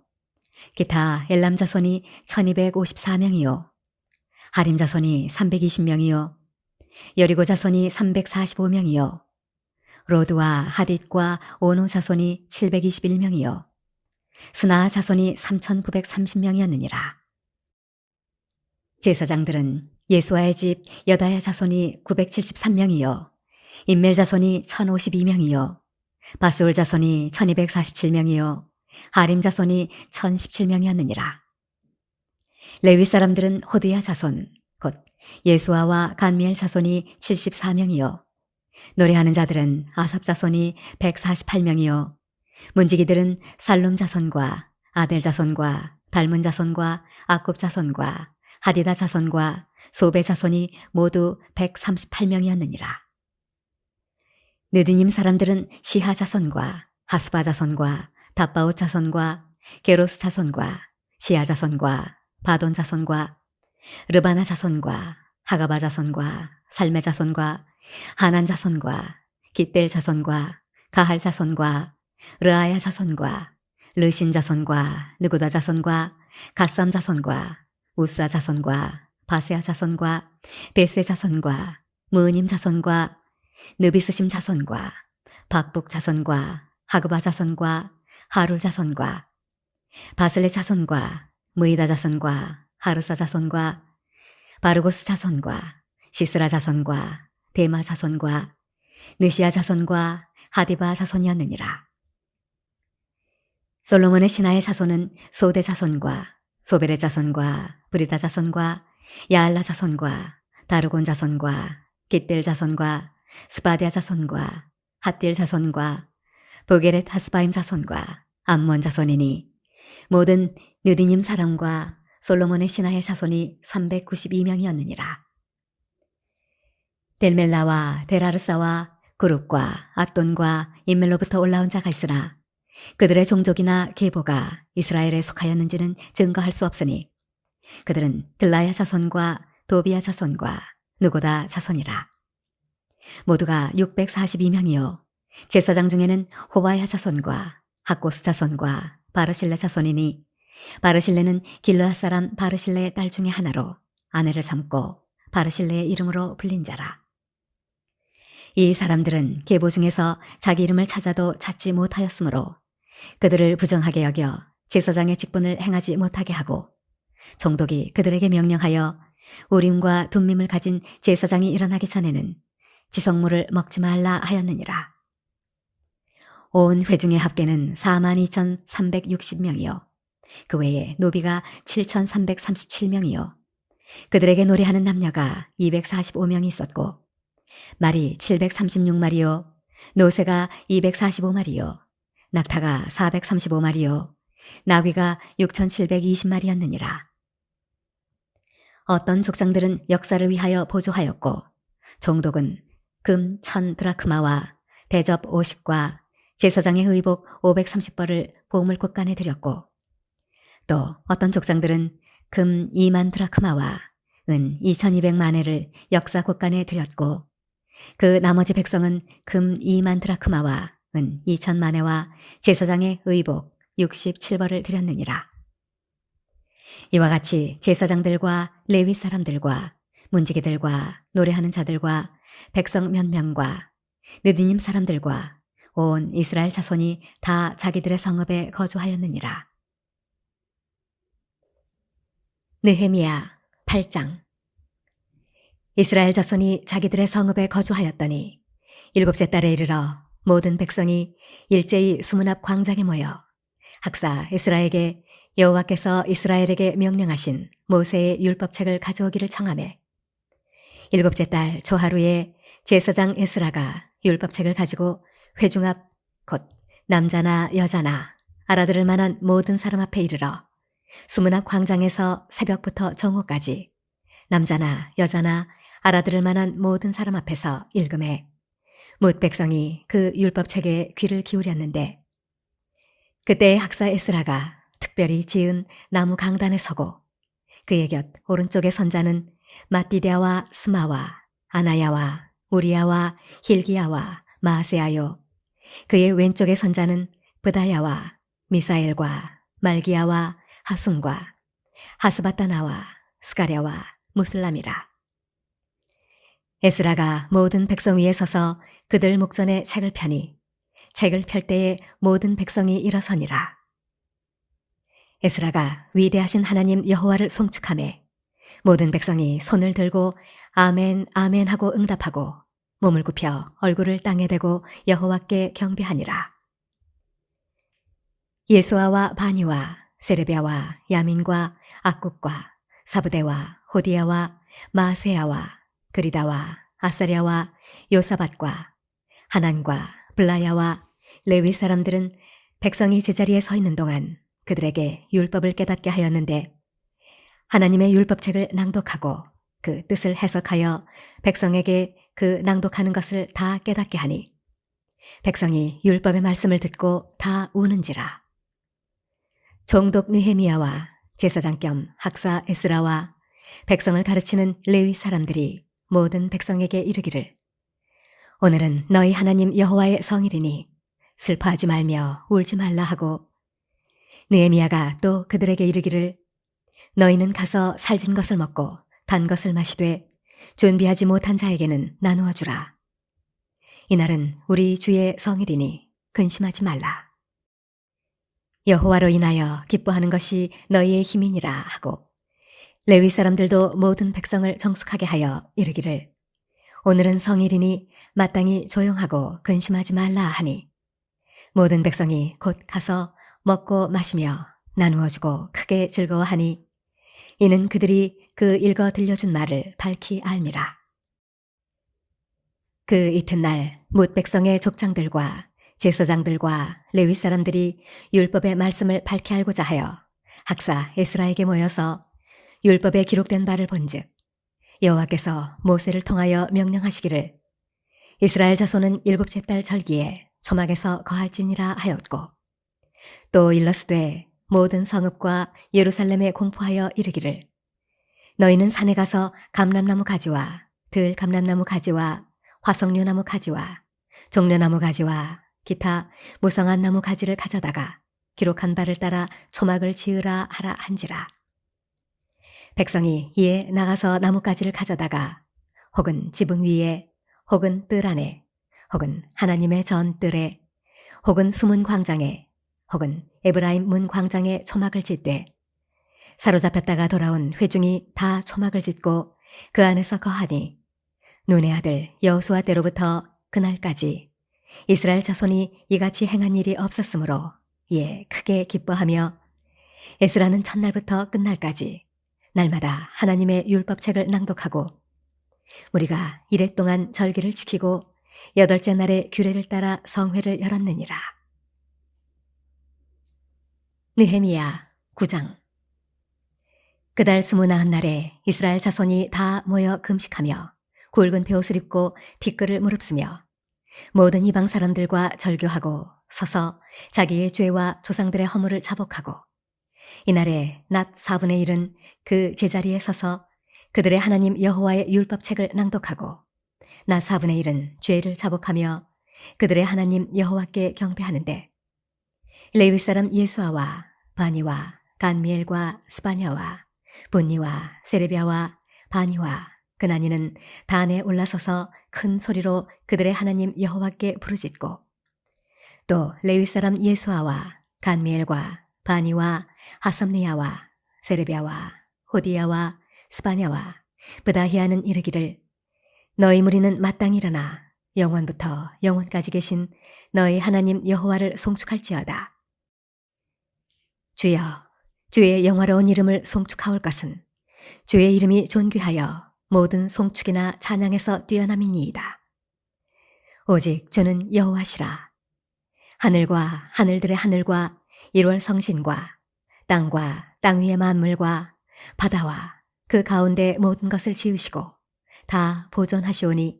기타 엘람 자손이 1254명이요 하림 자손이 320명이요 여리고 자손이 345명이요 로드와 하딧과 오노 자손이 721명이요 스나 자손이 3930명이었느니라. 제사장들은 예수아의 집 여다야 자손이 973명이요 인멜 자손이 1052명이요 바스울 자손이 1247명이요 하림 자손이 1017명이었느니라. 레위 사람들은 호드야 자손 곧 예수아와 간미엘 자손이 74명이요 노래하는 자들은 아삽 자손이 148명이요 문지기들은 살룸 자손과 아델 자손과 달문 자손과 아굽 자손과 하디다 자손과 소베 자손이 모두 138명이었느니라. 느디님 사람들은 시하 자손과 하수바 자손과 답바옷 자손과 게로스 자손과 시아 자손과 바돈 자손과 르바나 자손과 하가바 자손과 살메 자손과 하난 자손과 깃델 자손과 가할 자손과 르아야 자손과 르신 자손과 느고다 자손과 갓삼 자손과 우사 자손과 바세아 자손과 베세 자손과 무님 자손과 느비스심 자손과 박북 자손과 하그바 자손과 하룰 자손과 바슬레 자손과 무이다 자손과 하르사 자손과 바르고스 자손과 시스라 자손과 데마 자손과 느시아 자손과 하디바 자손이었느니라. 솔로몬의 신하의 자손은 소대 자손과 소벨의 자손과 브리다 자손과 야알라 자손과 다르곤 자손과 깃델 자손과 스바디아 자손과 핫딜 자손과 보게렛 하스바임 자손과 암몬 자손이니 모든 느디님 사람과 솔로몬의 신하의 자손이 392명이었느니라. 델멜라와 데라르사와 그룹과 앗돈과 인멜로부터 올라온 자가 있으나 그들의 종족이나 계보가 이스라엘에 속하였는지는 증거할 수 없으니 그들은 들라야 자손과 도비야 자손과 느고다 자손이라. 모두가 642명이요 제사장 중에는 호바야 자손과 학고스 자손과 바르실레 자손이니 바르실레는 길르앗 사람 바르실레의 딸 중에 하나로 아내를 삼고 바르실레의 이름으로 불린 자라. 이 사람들은 계보 중에서 자기 이름을 찾아도 찾지 못하였으므로 그들을 부정하게 여겨 제사장의 직분을 행하지 못하게 하고 총독이 그들에게 명령하여 우림과 둠밈을 가진 제사장이 일어나기 전에는 지성물을 먹지 말라 하였느니라. 온 회중의 합계는 42,360명이요 그 외에 노비가 7,337명이요 그들에게 노래하는 남녀가 245명이 있었고 말이 736마리요 노새가 245마리요 낙타가 435마리요 나귀가 6720마리였느니라. 어떤 족장들은 역사를 위하여 보조하였고 종독은 금 1000드라크마와 대접 50과 제사장의 의복 530벌을 보물꽃간에 드렸고 또 어떤 족장들은 금 2만 드라크마와 은 2200만회를 역사 곳간에 드렸고 그 나머지 백성은 금 2만 드라크마와 은 2000만회와 제사장의 의복 67벌을 드렸느니라. 이와 같이 제사장들과 레위 사람들과 문지기들과 노래하는 자들과 백성 몇 명과 느디님 사람들과 온 이스라엘 자손이 다 자기들의 성읍에 거주하였느니라. 느헤미야 8장. 이스라엘 자손이 자기들의 성읍에 거주하였더니 일곱째 달에 이르러 모든 백성이 일제히 수문 앞 광장에 모여 학사 에스라에게 여호와께서 이스라엘에게 명령하신 모세의 율법책을 가져오기를 청하매 일곱째 달 초하루에 제사장 에스라가 율법책을 가지고 회중 앞 곧 남자나 여자나 알아들을 만한 모든 사람 앞에 이르러 수문 앞 광장에서 새벽부터 정오까지 남자나 여자나 알아들을 만한 모든 사람 앞에서 읽음에 뭇 백성이 그 율법책에 귀를 기울였는데 그때 학사 에스라가 특별히 지은 나무 강단에 서고 그의 곁 오른쪽의 선자는 마띠디아와 스마와 아나야와 우리야와 힐기야와 마세아요 그의 왼쪽의 선자는 브다야와 미사엘과 말기야와 하숨과 하스바타나와 스가랴와 무슬람이라. 에스라가 모든 백성 위에 서서 그들 목전에 책을 펴니 책을 펼 때에 모든 백성이 일어서니라. 에스라가 위대하신 하나님 여호와를 송축하매 모든 백성이 손을 들고 아멘 아멘 하고 응답하고 몸을 굽혀 얼굴을 땅에 대고 여호와께 경배하니라. 예수아와 바니와 세레비아와 야민과 악국과 사부대와 호디야와 마세야와 그리다와 아사랴와 요사밧과 하난과 블라야와 레위 사람들은 백성이 제자리에 서 있는 동안 그들에게 율법을 깨닫게 하였는데 하나님의 율법책을 낭독하고 그 뜻을 해석하여 백성에게 그 낭독하는 것을 다 깨닫게 하니 백성이 율법의 말씀을 듣고 다 우는지라. 종독 느헤미야와 제사장 겸 학사 에스라와 백성을 가르치는 레위 사람들이 모든 백성에게 이르기를 오늘은 너희 하나님 여호와의 성일이니 슬퍼하지 말며 울지 말라 하고 느헤미야가 또 그들에게 이르기를 너희는 가서 살진 것을 먹고 단 것을 마시되 준비하지 못한 자에게는 나누어 주라. 이날은 우리 주의 성일이니 근심하지 말라. 여호와로 인하여 기뻐하는 것이 너희의 힘이니라 하고 레위 사람들도 모든 백성을 정숙하게 하여 이르기를 오늘은 성일이니 마땅히 조용하고 근심하지 말라 하니 모든 백성이 곧 가서 먹고 마시며 나누어 주고 크게 즐거워하니 이는 그들이 그 읽어 들려준 말을 밝히 알미라. 그 이튿날 뭇 백성의 족장들과 제사장들과 레위 사람들이 율법의 말씀을 밝히 알고자 하여 학사 에스라에게 모여서 율법에 기록된 바를 본즉 여호와께서 모세를 통하여 명령하시기를 이스라엘 자손은 일곱째 달 절기에 초막에서 거할지니라 하였고 또 일러스되 모든 성읍과 예루살렘에 공포하여 이르기를 너희는 산에 가서 감람나무 가지와 들 감람나무 가지와 화석류나무 가지와 종려나무 가지와 기타 무성한 나무 가지를 가져다가 기록한 바를 따라 초막을 지으라 하라 한지라. 백성이 이에 나가서 나뭇가지를 가져다가 혹은 지붕 위에 혹은 뜰 안에 혹은 하나님의 전 뜰에 혹은 수문 광장에 혹은 에브라임 문 광장에 초막을 짓되 사로잡혔다가 돌아온 회중이 다 초막을 짓고 그 안에서 거하니 눈의 아들 여호수아 때로부터 그날까지 이스라엘 자손이 이같이 행한 일이 없었으므로 이에 크게 기뻐하며 에스라는 첫날부터 끝날까지 날마다 하나님의 율법책을 낭독하고 우리가 이래 동안 절기를 지키고 여덟째 날에 규례를 따라 성회를 열었느니라. 느헤미야 9장. 그달 29날에 이스라엘 자손이 다 모여 금식하며 굵은 베옷을 입고 티끌을 무릅쓰며 모든 이방 사람들과 절교하고 서서 자기의 죄와 조상들의 허물을 자복하고 이날에 낮 4분의 1은 그 제자리에 서서 그들의 하나님 여호와의 율법책을 낭독하고 낮 4분의 1은 죄를 자복하며 그들의 하나님 여호와께 경배하는데 레위 사람 예수아와 바니와 간미엘과 스바냐와 분니와 세레비아와 바니와 그나니는 단에 올라서서 큰 소리로 그들의 하나님 여호와께 부르짖고 또 레위 사람 예수아와 간미엘과 바니와 하삼니야와 세레비아와 호디야와 스바냐와 브다히아는 이르기를 너희 무리는 마땅히 일어나 영원부터 영원까지 계신 너희 하나님 여호와를 송축할지어다. 주여, 주의 영화로운 이름을 송축하올 것은 주의 이름이 존귀하여 모든 송축이나 찬양에서 뛰어남이니이다. 오직 주는 여호와시라. 하늘과 하늘들의 하늘과 1월 성신과 땅과 땅 위의 만물과 바다와 그 가운데 모든 것을 지으시고 다 보존하시오니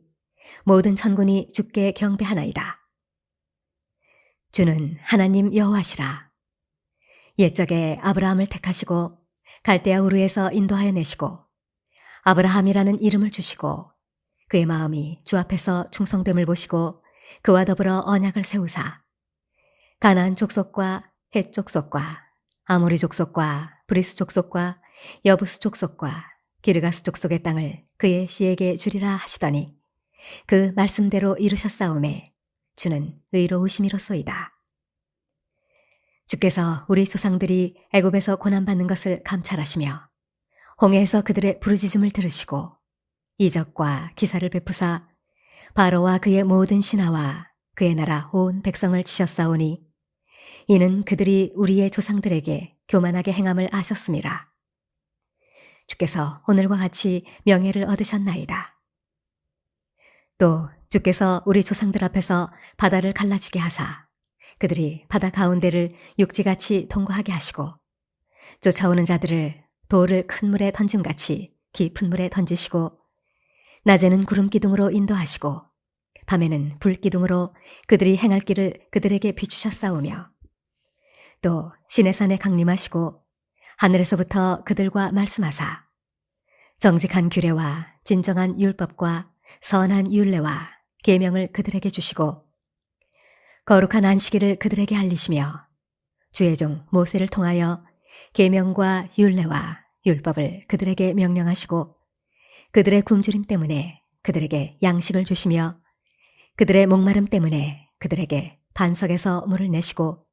모든 천군이 주께 경배하나이다. 주는 하나님 여호와시라. 옛적에 아브라함을 택하시고 갈대아 우르에서 인도하여 내시고 아브라함이라는 이름을 주시고 그의 마음이 주 앞에서 충성됨을 보시고 그와 더불어 언약을 세우사 가나안 족속과 헷 족속과 아모리 족속과 브리스 족속과 여부스 족속과 기르가스 족속의 땅을 그의 씨에게 주리라 하시더니 그 말씀대로 이루셨사오매 주는 의로우심이로소이다. 주께서 우리 조상들이 애굽에서 고난받는 것을 감찰하시며 홍해에서 그들의 부르짖음을 들으시고 이적과 기사를 베푸사 바로와 그의 모든 신하와 그의 나라 온 백성을 치셨사오니 이는 그들이 우리의 조상들에게 교만하게 행함을 아셨음이라. 주께서 오늘과 같이 명예를 얻으셨나이다. 또 주께서 우리 조상들 앞에서 바다를 갈라지게 하사 그들이 바다 가운데를 육지같이 통과하게 하시고 쫓아오는 자들을 돌을 큰 물에 던짐같이 깊은 물에 던지시고 낮에는 구름 기둥으로 인도하시고 밤에는 불 기둥으로 그들이 행할 길을 그들에게 비추셨사오며 또 시내산에 강림하시고 하늘에서부터 그들과 말씀하사 정직한 규례와 진정한 율법과 선한 율례와 계명을 그들에게 주시고 거룩한 안식일을 그들에게 알리시며 주의 종 모세를 통하여 계명과 율례와 율법을 그들에게 명령하시고 그들의 굶주림 때문에 그들에게 양식을 주시며 그들의 목마름 때문에 그들에게 반석에서 물을 내시고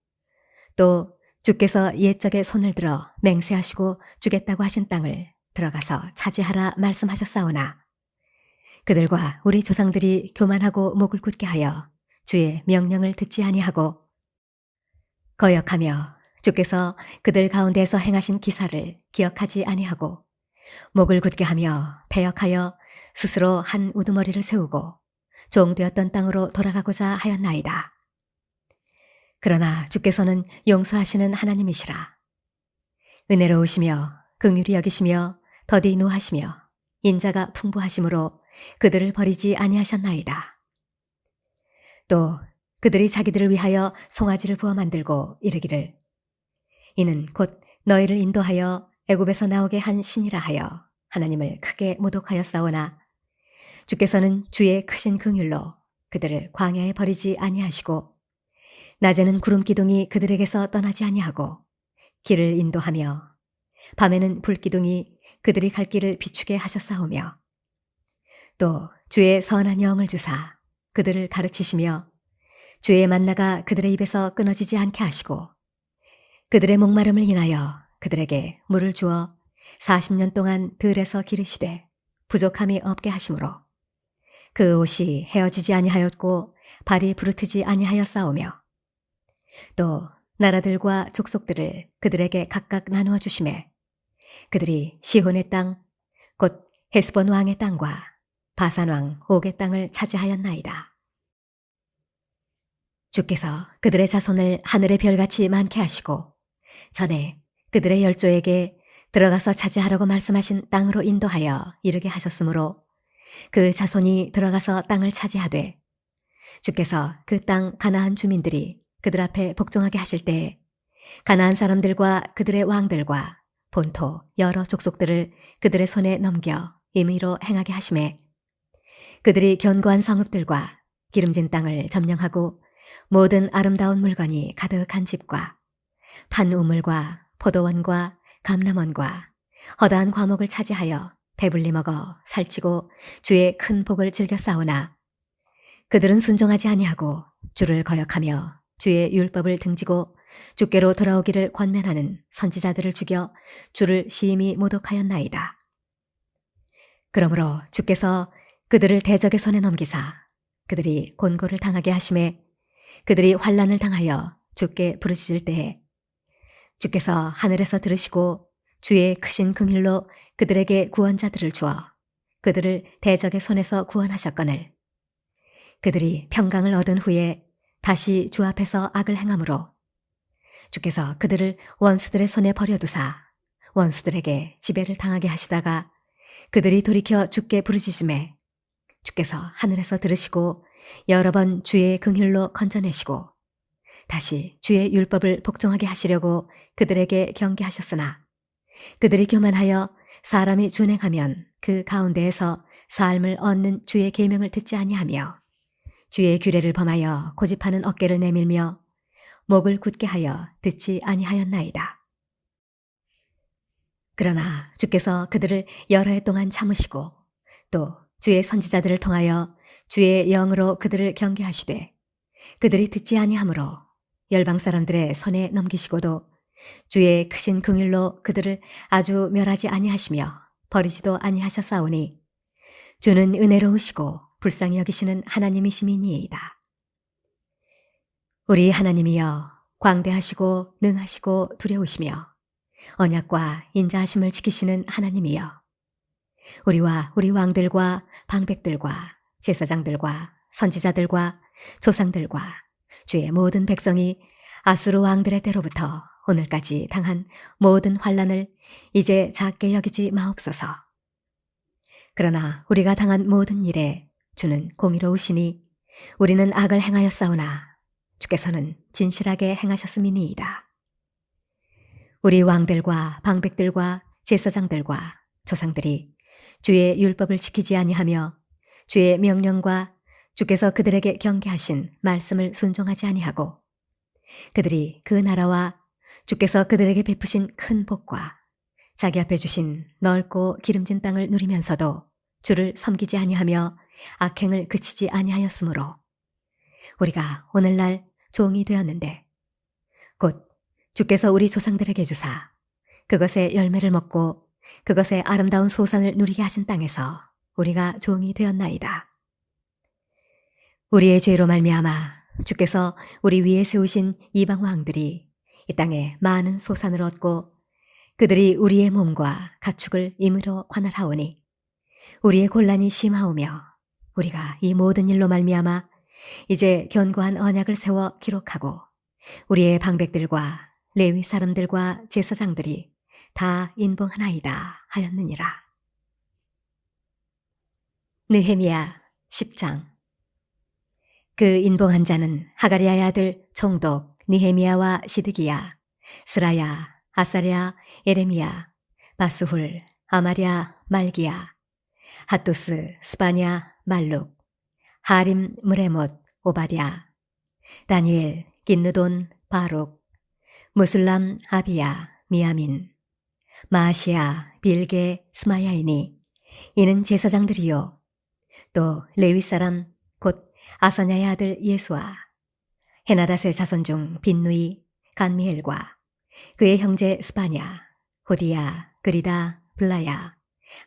또 주께서 옛적에 손을 들어 맹세하시고 주겠다고 하신 땅을 들어가서 차지하라 말씀하셨사오나 그들과 우리 조상들이 교만하고 목을 굳게 하여 주의 명령을 듣지 아니하고 거역하며 주께서 그들 가운데서 행하신 기사를 기억하지 아니하고 목을 굳게 하며 배역하여 스스로 한 우두머리를 세우고 종되었던 땅으로 돌아가고자 하였나이다. 그러나 주께서는 용서하시는 하나님이시라. 은혜로우시며 긍휼히 여기시며 더디 노하시며 인자가 풍부하심으로 그들을 버리지 아니하셨나이다. 또 그들이 자기들을 위하여 송아지를 부어 만들고 이르기를 이는 곧 너희를 인도하여 애굽에서 나오게 한 신이라 하여 하나님을 크게 모독하였사오나 주께서는 주의 크신 긍휼로 그들을 광야에 버리지 아니하시고 낮에는 구름 기둥이 그들에게서 떠나지 아니하고 길을 인도하며 밤에는 불 기둥이 그들이 갈 길을 비추게 하셨사오며 또 주의 선한 영을 주사 그들을 가르치시며 주의 만나가 그들의 입에서 끊어지지 않게 하시고 그들의 목마름을 인하여 그들에게 물을 주어 40년 동안 들에서 기르시되 부족함이 없게 하심으로 그 옷이 헤어지지 아니하였고 발이 부르트지 아니하였사오며 또 나라들과 족속들을 그들에게 각각 나누어 주심에 그들이 시혼의 땅, 곧 헤스본 왕의 땅과 바산 왕 옥의 땅을 차지하였나이다. 주께서 그들의 자손을 하늘의 별같이 많게 하시고 전에 그들의 열조에게 들어가서 차지하라고 말씀하신 땅으로 인도하여 이르게 하셨으므로 그 자손이 들어가서 땅을 차지하되 주께서 그 땅 가나안 주민들이 그들 앞에 복종하게 하실 때에 가나안 사람들과 그들의 왕들과 본토 여러 족속들을 그들의 손에 넘겨 임의로 행하게 하심에 그들이 견고한 성읍들과 기름진 땅을 점령하고 모든 아름다운 물건이 가득한 집과 판우물과 포도원과 감람원과 허다한 과목을 차지하여 배불리 먹어 살찌고 주의 큰 복을 즐겨 싸우나 그들은 순종하지 아니하고 주를 거역하며 주의 율법을 등지고 주께로 돌아오기를 권면하는 선지자들을 죽여 주를 심히 모독하였나이다. 그러므로 주께서 그들을 대적의 손에 넘기사 그들이 곤고를 당하게 하심에 그들이 환난을 당하여 주께 부르짖을 때에 주께서 하늘에서 들으시고 주의 크신 긍휼로 그들에게 구원자들을 주어 그들을 대적의 손에서 구원하셨거늘 그들이 평강을 얻은 후에 다시 주 앞에서 악을 행함으로 주께서 그들을 원수들의 손에 버려두사 원수들에게 지배를 당하게 하시다가 그들이 돌이켜 주께 부르짖음에 주께서 하늘에서 들으시고 여러 번 주의 긍휼로 건져내시고 다시 주의 율법을 복종하게 하시려고 그들에게 경계하셨으나 그들이 교만하여 사람이 준행하면 그 가운데에서 삶을 얻는 주의 계명을 듣지 아니하며 주의 규례를 범하여 고집하는 어깨를 내밀며 목을 굳게 하여 듣지 아니하였나이다. 그러나 주께서 그들을 여러 해 동안 참으시고 또 주의 선지자들을 통하여 주의 영으로 그들을 경계하시되 그들이 듣지 아니하므로 열방 사람들의 손에 넘기시고도 주의 크신 긍휼로 그들을 아주 멸하지 아니하시며 버리지도 아니하셨사오니 주는 은혜로우시고 불쌍히 여기시는 하나님이심이니이다. 우리 하나님이여 광대하시고 능하시고 두려우시며 언약과 인자하심을 지키시는 하나님이여 우리와 우리 왕들과 방백들과 제사장들과 선지자들과 조상들과 주의 모든 백성이 아수르 왕들의 때로부터 오늘까지 당한 모든 환난을 이제 작게 여기지 마옵소서. 그러나 우리가 당한 모든 일에 주는 공의로우시니 우리는 악을 행하였사오나 주께서는 진실하게 행하셨음이니이다. 우리 왕들과 방백들과 제사장들과 조상들이 주의 율법을 지키지 아니하며 주의 명령과 주께서 그들에게 경계하신 말씀을 순종하지 아니하고 그들이 그 나라와 주께서 그들에게 베푸신 큰 복과 자기 앞에 주신 넓고 기름진 땅을 누리면서도 주를 섬기지 아니하며 악행을 그치지 아니하였으므로 우리가 오늘날 종이 되었는데 곧 주께서 우리 조상들에게 주사 그것의 열매를 먹고 그것의 아름다운 소산을 누리게 하신 땅에서 우리가 종이 되었나이다. 우리의 죄로 말미암아 주께서 우리 위에 세우신 이방 왕들이 이 땅에 많은 소산을 얻고 그들이 우리의 몸과 가축을 임의로 관할하오니 우리의 곤란이 심하오며 우리가 이 모든 일로 말미암아 이제 견고한 언약을 세워 기록하고 우리의 방백들과 레위 사람들과 제사장들이 다 인봉하나이다 하였느니라. 느헤미야 10장. 그 인봉한 자는 하가리아의 아들 총독 느헤미야와 시드기야, 스라야, 아사랴, 에레미야, 바스훌, 아마랴, 말기야, 핫두스, 스바냐, 말룩, 하림, 무레못, 오바댜, 다니엘, 긴느돈, 바룩, 무슬람, 아비야, 미야민, 마아시야, 빌게, 스마야이니 이는 제사장들이요 또 레위 사람 곧 아사냐의 아들 예수아, 헤나닷의 자손 중 빈누이, 간미엘과 그의 형제 스바냐, 호디야, 그리다, 블라야,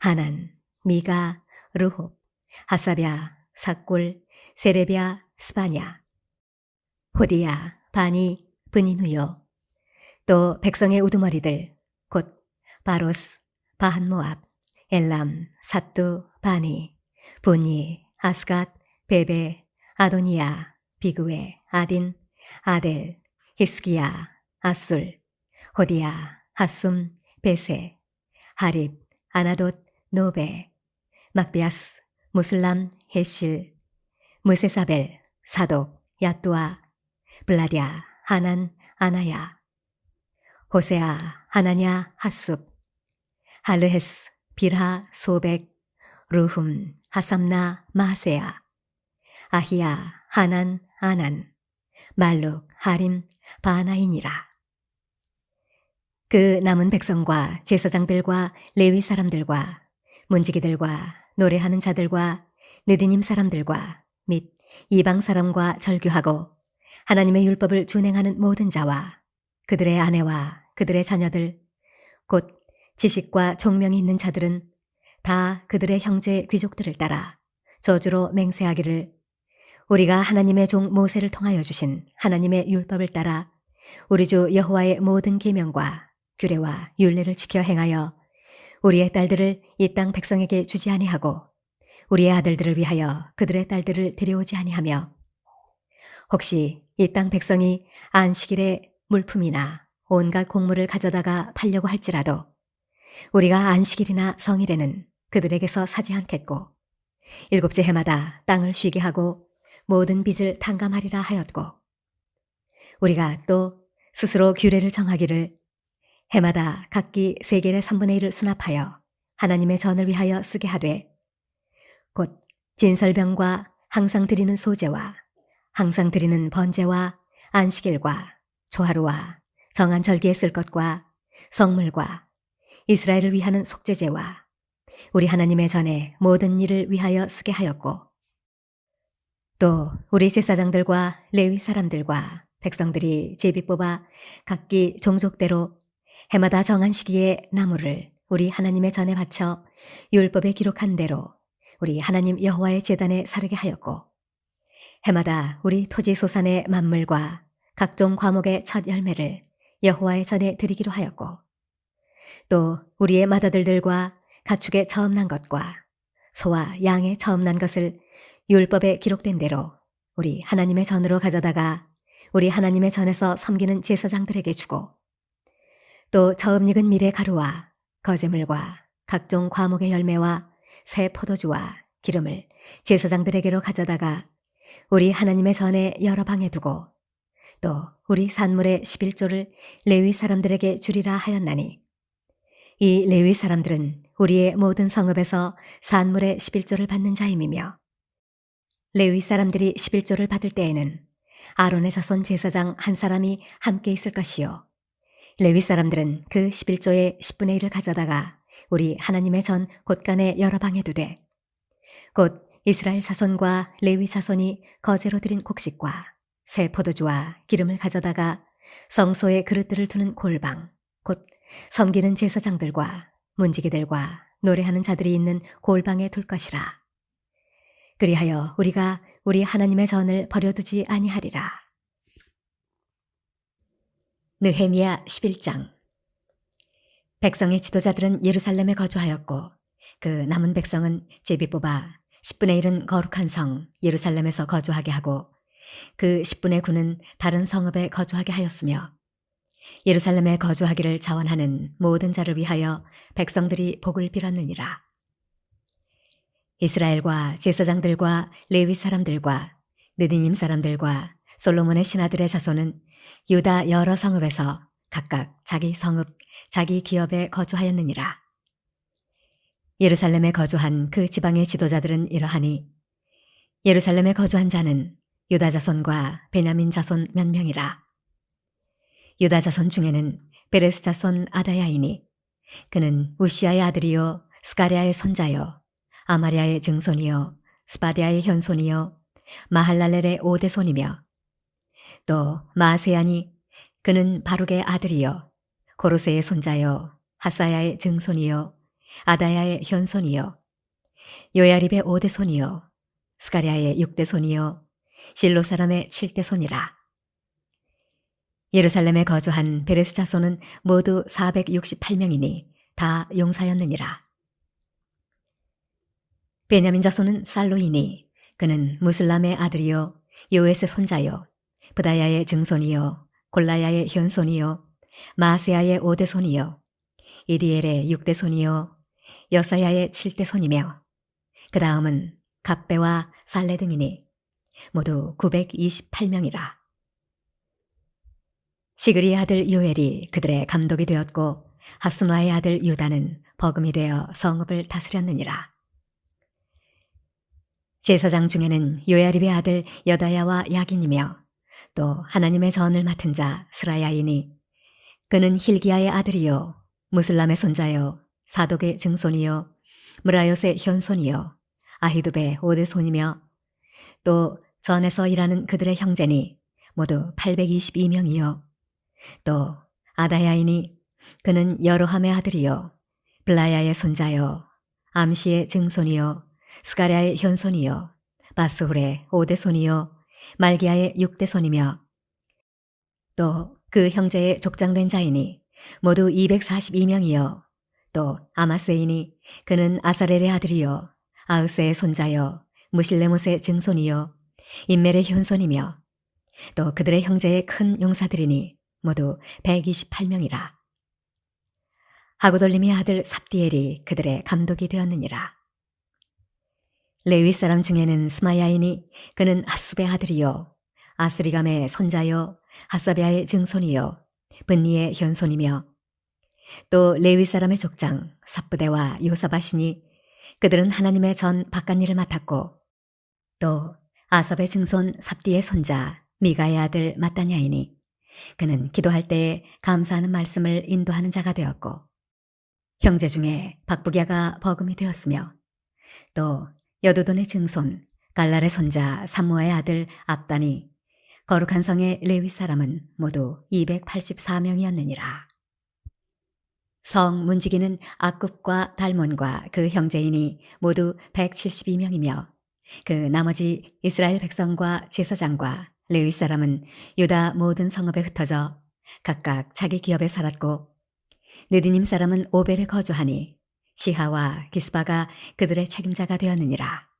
하난, 미가, 르홉, 하사랴, 삭골, 세레비야, 스바냐, 호디야, 바니, 브니누요 또 백성의 우두머리들 곧 바로스, 바한모압, 엘람, 삿두, 바니, 분이, 아스갓, 베베, 아도니아, 비그웨, 아딘, 아델, 히스기야, 아술, 호디야, 하숨, 베세, 하립, 아나돗, 노베, 막비아스, 무슬람, 헤실, 무세사벨, 사독, 야뚜아, 블라디아, 하난, 아나야, 호세아, 하나냐, 하숲, 할르헤스, 빌하, 소백, 루훔, 하삼나, 마세야, 아히야, 하난, 아난, 말룩, 하림, 바나인이라. 그 남은 백성과 제사장들과 레위 사람들과 문지기들과 노래하는 자들과 느디님 사람들과 및 이방 사람과 절규하고 하나님의 율법을 준행하는 모든 자와 그들의 아내와 그들의 자녀들 곧 지식과 총명이 있는 자들은 다 그들의 형제 귀족들을 따라 저주로 맹세하기를 우리가 하나님의 종 모세를 통하여 주신 하나님의 율법을 따라 우리 주 여호와의 모든 계명과 규례와 율례를 지켜 행하여 우리의 딸들을 이 땅 백성에게 주지 아니하고 우리의 아들들을 위하여 그들의 딸들을 데려오지 아니하며 혹시 이 땅 백성이 안식일에 물품이나 온갖 곡물을 가져다가 팔려고 할지라도 우리가 안식일이나 성일에는 그들에게서 사지 않겠고 일곱째 해마다 땅을 쉬게 하고 모든 빚을 탕감하리라 하였고 우리가 또 스스로 규례를 정하기를 해마다 각기 세겔의 3분의 1을 수납하여 하나님의 전을 위하여 쓰게 하되 곧 진설병과 항상 드리는 소제와 항상 드리는 번제와 안식일과 조하루와 정한 절기에 쓸 것과 성물과 이스라엘을 위하는 속죄제와 우리 하나님의 전에 모든 일을 위하여 쓰게 하였고 또 우리 제사장들과 레위 사람들과 백성들이 제비 뽑아 각기 종족대로 해마다 정한 시기에 나무를 우리 하나님의 전에 바쳐 율법에 기록한 대로 우리 하나님 여호와의 제단에 사르게 하였고 해마다 우리 토지 소산의 만물과 각종 과목의 첫 열매를 여호와의 전에 드리기로 하였고 또 우리의 맏아들들과 가축의 처음 난 것과 소와 양의 처음 난 것을 율법에 기록된 대로 우리 하나님의 전으로 가져다가 우리 하나님의 전에서 섬기는 제사장들에게 주고 또 처음 익은 밀의 가루와 거제물과 각종 과목의 열매와 새 포도주와 기름을 제사장들에게로 가져다가 우리 하나님의 전에 여러 방에 두고 또 우리 산물의 11조를 레위 사람들에게 주리라 하였나니 이 레위 사람들은 우리의 모든 성읍에서 산물의 11조를 받는 자임이며 레위 사람들이 11조를 받을 때에는 아론의 자손 제사장 한 사람이 함께 있을 것이요 레위 사람들은 그 11조의 10분의 1을 가져다가 우리 하나님의 전 곳간에 여러 방에 두되 곧 이스라엘 자손과 레위 자손이 거제로 드린 곡식과 새 포도주와 기름을 가져다가 성소의 그릇들을 두는 골방 곧 섬기는 제사장들과 문지기들과 노래하는 자들이 있는 골방에 둘 것이라. 그리하여 우리가 우리 하나님의 전을 버려두지 아니하리라. 느헤미야 11장. 백성의 지도자들은 예루살렘에 거주하였고 그 남은 백성은 제비 뽑아 10분의 1은 거룩한 성 예루살렘에서 거주하게 하고 그 10분의 9는 다른 성읍에 거주하게 하였으며 예루살렘에 거주하기를 자원하는 모든 자를 위하여 백성들이 복을 빌었느니라. 이스라엘과 제사장들과 레위 사람들과 느디님 사람들과 솔로몬의 신하들의 자손은 유다 여러 성읍에서 각각 자기 성읍, 자기 기업에 거주하였느니라. 예루살렘에 거주한 그 지방의 지도자들은 이러하니 예루살렘에 거주한 자는 유다 자손과 베냐민 자손 몇 명이라. 유다 자손 중에는 베레스 자손 아다야이니 그는 우시아의 아들이요 스가랴의 손자요 아마리아의 증손이요 스바디아의 현손이요 마할랄렐의 오대손이며 또 마세야니 그는 바룩의 아들이요 고로세의 손자요 하사야의 증손이요 아다야의 현손이요 요야립의 오대손이요 스가랴의 육대손이요 실로 사람의 칠대손이라. 예루살렘에 거주한 베레스 자손은 모두 468명이니 다 용사였느니라. 베냐민 자손은 살로이니 그는 무슬람의 아들이요 요에스의 손자요 브다야의 증손이요 골라야의 현손이요 마세야의 5대 손이요 이디엘의 6대 손이요 여사야의 7대 손이며 그 다음은 갑배와 살레 등이니 모두 928명이라. 시그리의 아들 요엘이 그들의 감독이 되었고 하수나의 아들 유다는 버금이 되어 성읍을 다스렸느니라. 제사장 중에는 요야립의 아들 여다야와 야긴이며 또 하나님의 전을 맡은 자 스라야이니 그는 힐기야의 아들이요 무슬람의 손자요 사독의 증손이요 무라요스의 현손이요 아히두베의 5대 손이며 또 전에서 일하는 그들의 형제니 모두 822명이요 또 아다야이니 그는 여로함의 아들이요 블라야의 손자요 암시의 증손이요 스가랴의 현손이요 바스훌의 5대 손이요 말기야의 6대 손이며 또 그 형제의 족장된 자이니 모두 242명이요 또 아마세이니 그는 아사렐의 아들이요 아으세의 손자요 무실레못의 증손이요 인멜의 현손이며 또 그들의 형제의 큰 용사들이니 모두 128명이라. 하고돌림의 아들 삽디엘이 그들의 감독이 되었느니라. 레위 사람 중에는 스마야이니 그는 하숲의 아들이요 아스리감의 손자요 하사비아의 증손이요 분니의 현손이며 또 레위 사람의 족장 삽부대와 요사바시니 그들은 하나님의 전 바깥일을 맡았고 또 아삽의 증손 삽디의 손자 미가의 아들 마따냐이니 그는 기도할 때에 감사하는 말씀을 인도하는 자가 되었고 형제 중에 박부갸가 버금이 되었으며 또 여두돈의 증손 갈랄의 손자 삼무아의 아들 압단이 거룩한 성의 레위 사람은 모두 284명이었느니라. 성 문지기는 악굽과 달몬과 그 형제인이 모두 172명이며 그 나머지 이스라엘 백성과 제사장과 레위 사람은 유다 모든 성읍에 흩어져 각각 자기 기업에 살았고 느디님 사람은 오벨에 거주하니 시하와 기스바가 그들의 책임자가 되었느니라.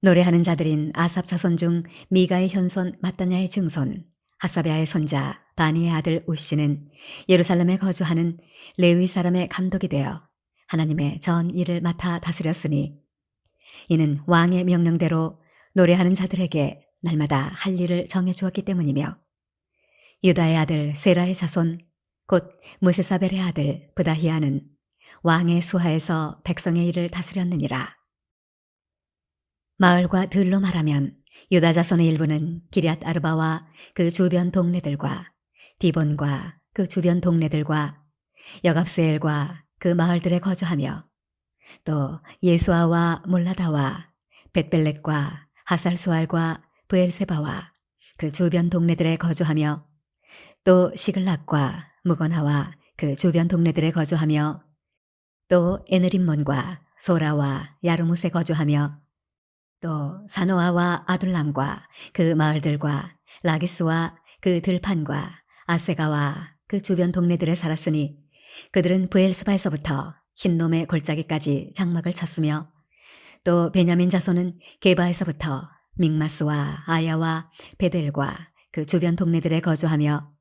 노래하는 자들인 아삽 자손 중 미가의 현손 마따냐의 증손 하사베아의 손자 바니의 아들 우시는 예루살렘에 거주하는 레위 사람의 감독이 되어 하나님의 전 일을 맡아 다스렸으니 이는 왕의 명령대로 노래하는 자들에게 날마다 할 일을 정해 주었기 때문이며 유다의 아들 세라의 자손 곧 무세사벨의 아들 브다히아는 왕의 수하에서 백성의 일을 다스렸느니라. 마을과 들로 말하면 유다 자손의 일부는 기럇 아르바와 그 주변 동네들과 디본과 그 주변 동네들과 여갑스엘과 그 마을들에 거주하며 또 예수아와 몰라다와 벳벨렛과 하살수알과 브엘세바와 그 주변 동네들에 거주하며 또 시글락과 무거나와 그 주변 동네들에 거주하며 또 에느림몬과 소라와 야르무스에 거주하며 또 사노아와 아둘람과 그 마을들과 라기스와 그 들판과 아세가와 그 주변 동네들에 살았으니 그들은 브엘스바에서부터 흰놈의 골짜기까지 장막을 쳤으며 또 베냐민 자손은 게바에서부터 믹마스와 아야와 베델과 그 주변 동네들에 거주하며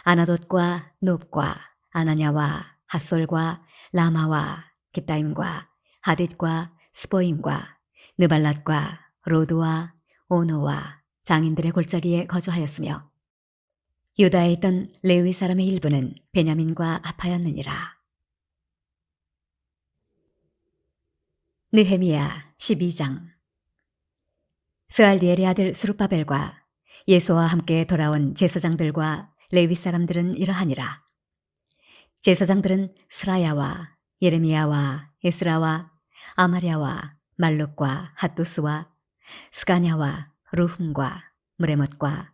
아나돗과 놉과 아나냐와 핫솔과 라마와 기타임과 하딧과 스보임과 느발랏과 로드와 오노와 장인들의 골짜기에 거주하였으며 유다에 있던 레위 사람의 일부는 베냐민과 합하였느니라. 느헤미야 12장. 스알디엘의 아들 스룹바벨과 예수와 함께 돌아온 제사장들과 레위 사람들은 이러하니라. 제사장들은 스라야와 예레미야와 에스라와 아마랴와 말룩과 핫두스와 스가냐와 루흠과 무레못과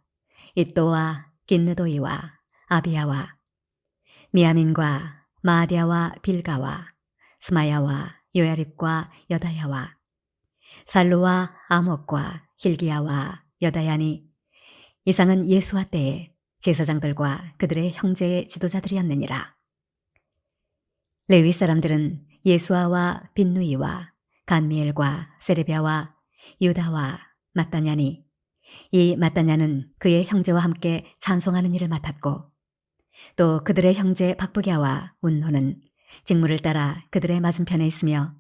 이또와 긴느도이와 아비야와 미야민과 마아디아와 빌가와 스마야와 요야립과 여다야와 살루와 아목과 힐기야와 여다야니 이상은 예수와 때에 제사장들과 그들의 형제의 지도자들이었느니라. 레위 사람들은 예수아와 빈누이와 간미엘과 세레비아와 유다와 마따냐니, 이 마따냐는 그의 형제와 함께 찬송하는 일을 맡았고, 또 그들의 형제 박부기야와 운노는 직무를 따라 그들의 맞은편에 있으며,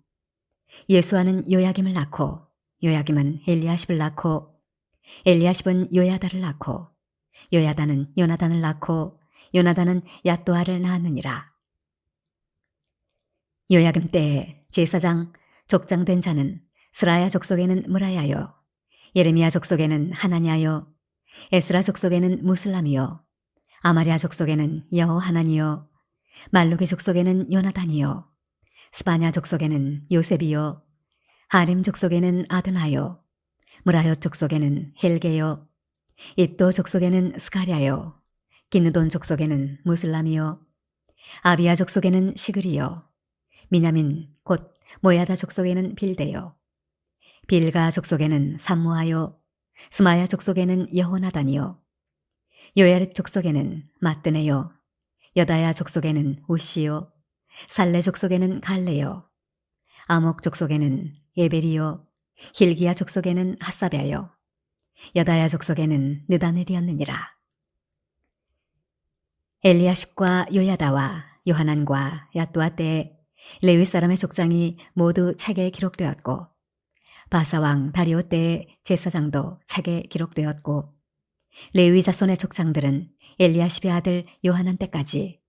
예수아는 요야김을 낳고, 요야김은 엘리야십을 낳고, 엘리야십은 요야다를 낳고, 요야다는 요나단을 낳고, 요나단은 얏도아를 낳았느니라. 요야김 때에 제사장 족장된 자는 스라야 족속에는 무라야요, 예레미야 족속에는 하나냐요, 에스라 족속에는 무슬람이요, 아마리아 족속에는 여호하나니요, 말루기 족속에는 요나단이요, 스바냐 족속에는 요셉이요, 하림 족속에는 아드나요, 무라요 족속에는 헬게요, id도 족속에는 스가랴요, 기느돈 족속에는 무슬람이요, 아비야 족속에는 시그리요, 미냐민 곧 모야다 족속에는 빌데요, 빌가 족속에는 삼무하요, 스마야 족속에는 여호나단이요, 요야립 족속에는 마뜨네요, 여다야 족속에는 우시요, 살레 족속에는 갈레요, 아목 족속에는 예벨이요, 힐기야 족속에는 핫사베요, 여다야 족속에는 느다넬이었느니라. 엘리야십과 요야다와 요하난과 얏도아 때에 레위 사람의 족장이 모두 책에 기록되었고, 바사왕 다리오 때의 제사장도 책에 기록되었고, 레위 자손의 족장들은 엘리야십의 아들 요하난 때까지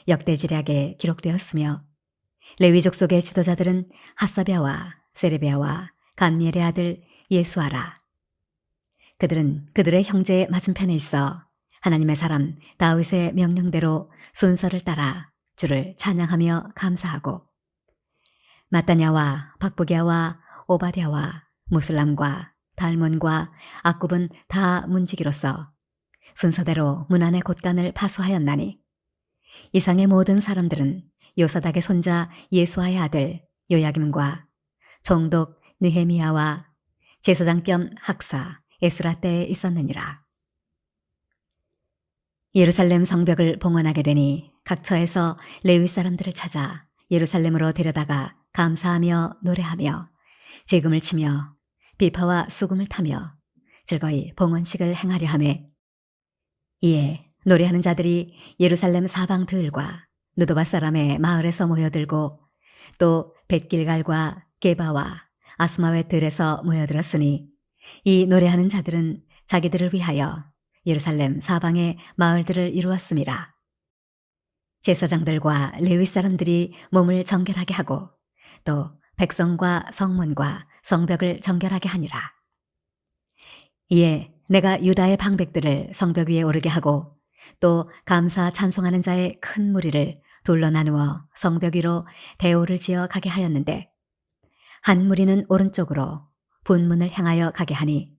역대지략에 기록되었으며, 레위 족속의 지도자들은 핫사베아와 세레베아와 간미엘의 아들 예수아라. 그들은 그들의 형제의 맞은편에 있어 하나님의 사람 다윗의 명령대로 순서를 따라 주를 찬양하며 감사하고, 마따냐와 박부기야와 오바댜와 무슬람과 달몬과 악굽은 다 문지기로서 순서대로 문 안의 곳간을 파수하였나니, 이상의 모든 사람들은 요사닥의 손자 예수아의 아들 요야김과 총독 느헤미야와 제사장 겸 학사 에스라 때에 있었느니라. 예루살렘 성벽을 봉헌하게 되니 각 처에서 레위 사람들을 찾아 예루살렘으로 데려다가 감사하며 노래하며 제금을 치며 비파와 수금을 타며 즐거이 봉헌식을 행하려 하매, 이에 노래하는 자들이 예루살렘 사방 들과 느도바 사람의 마을에서 모여들고, 또 벳길갈과 게바와 아스마웻 들에서 모여들었으니, 이 노래하는 자들은 자기들을 위하여 예루살렘 사방의 마을들을 이루었음이라. 제사장들과 레위 사람들이 몸을 정결하게 하고, 또 백성과 성문과 성벽을 정결하게 하니라. 이에 내가 유다의 방백들을 성벽 위에 오르게 하고, 또 감사 찬송하는 자의 큰 무리를 둘러 나누어 성벽 위로 대오를 지어 가게 하였는데, 한 무리는 오른쪽으로 분문을 향하여 가게 하니,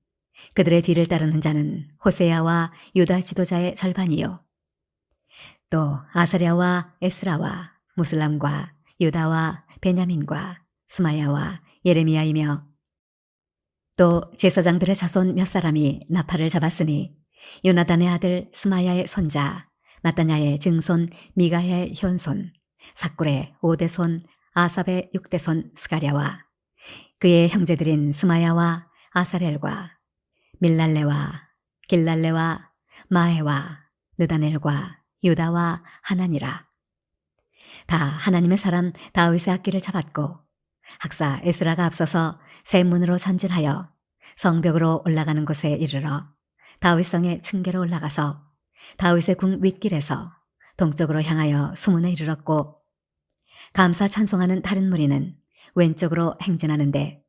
그들의 뒤를 따르는 자는 호세야와 유다 지도자의 절반이요, 또 아사랴와 에스라와 무슬람과 유다와 베냐민과 스마야와 예레미야이며, 또 제사장들의 자손 몇 사람이 나팔을 잡았으니, 요나단의 아들 스마야의 손자 마따냐의 증손 미가의 현손 삭굴의 5대손 아삽의 6대손 스가랴와 그의 형제들인 스마야와 아사렐과 밀랄레와 길랄레와 마에와 느다넬과 유다와 하나니라. 다 하나님의 사람 다윗의 악기를 잡았고, 학사 에스라가 앞서서 새 문으로 전진하여 성벽으로 올라가는 곳에 이르러 다윗성의 층계로 올라가서 다윗의 궁 윗길에서 동쪽으로 향하여 수문에 이르렀고, 감사 찬송하는 다른 무리는 왼쪽으로 행진하는데,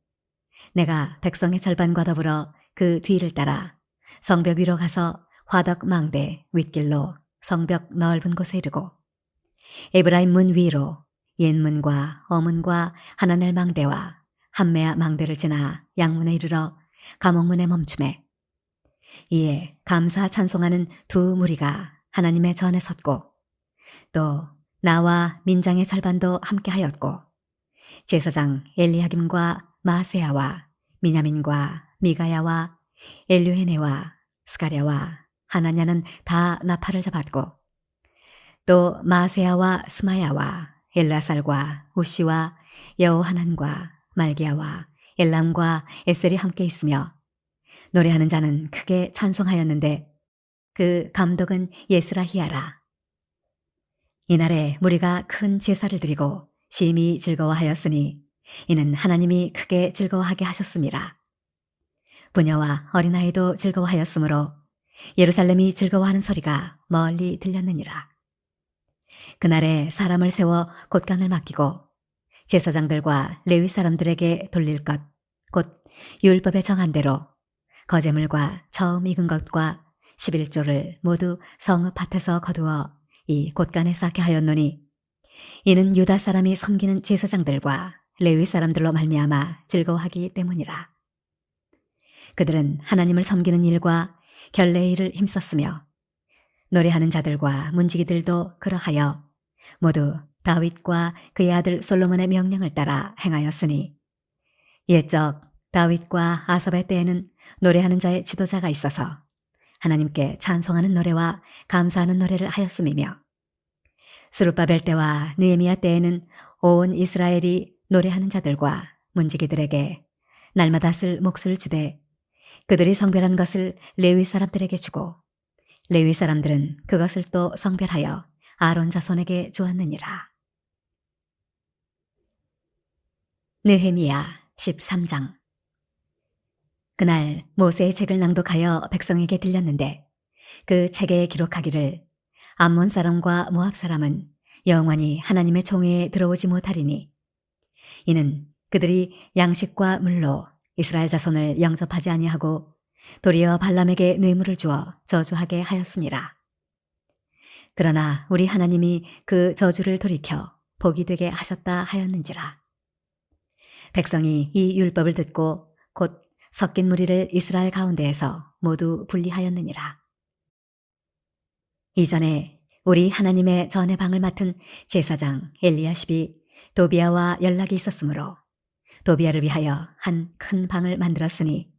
내가 백성의 절반과 더불어 그 뒤를 따라 성벽 위로 가서 화덕 망대 윗길로 성벽 넓은 곳에 이르고, 에브라임 문 위로 옛문과 어문과 하나넬 망대와 함메아 망대를 지나 양문에 이르러 감옥문에 멈춤에, 이에 감사 찬송하는 두 무리가 하나님의 전에 섰고, 또 나와 민장의 절반도 함께하였고, 제사장 엘리야김과 마세야와 미냐민과 미가야와 엘류헤네와 스가랴와 하나냐는 다 나팔을 잡았고, 또 마세야와 스마야와 엘라살과 우시와 여호하난과 말기야와 엘람과 에셀이 함께 있으며 노래하는 자는 크게 찬송하였는데 그 감독은 예스라히야라. 이날에 무리가 큰 제사를 드리고 심히 즐거워하였으니 이는 하나님이 크게 즐거워하게 하셨습니다. 부녀와 어린아이도 즐거워하였으므로 예루살렘이 즐거워하는 소리가 멀리 들렸느니라. 그날에 사람을 세워 곳간을 맡기고 제사장들과 레위 사람들에게 돌릴 것, 곧 율법에 정한 대로 거제물과 처음 익은 것과 11조를 모두 성읍 밭에서 거두어 이 곳간에 쌓게 하였노니 이는 유다 사람이 섬기는 제사장들과 레위 사람들로 말미암아 즐거워하기 때문이라. 그들은 하나님을 섬기는 일과 결례의 일을 힘썼으며 노래하는 자들과 문지기들도 그러하여 모두 다윗과 그의 아들 솔로몬의 명령을 따라 행하였으니 옛적 다윗과 아삽의 때에는 노래하는 자의 지도자가 있어서 하나님께 찬송하는 노래와 감사하는 노래를 하였음이며 스룹바벨 때와 느헤미야 때에는 온 이스라엘이 노래하는 자들과 문지기들에게 날마다 쓸 몫을 주되 그들이 성별한 것을 레위 사람들에게 주고 레위 사람들은 그것을 또 성별하여 아론 자손에게 주었느니라. 느헤미야 13장. 그날 모세의 책을 낭독하여 백성에게 들렸는데 그 책에 기록하기를 암몬 사람과 모압 사람은 영원히 하나님의 총회에 들어오지 못하리니 이는 그들이 양식과 물로 이스라엘 자손을 영접하지 아니하고 도리어 발람에게 뇌물을 주어 저주하게 하였습니다. 그러나 우리 하나님이 그 저주를 돌이켜 복이 되게 하셨다 하였는지라. 백성이 이 율법을 듣고 곧 섞인 무리를 이스라엘 가운데에서 모두 분리하였느니라. 이전에 우리 하나님의 전의 방을 맡은 제사장 엘리야십이 도비아와 연락이 있었으므로 도비아를 위하여 한 큰 방을 만들었으니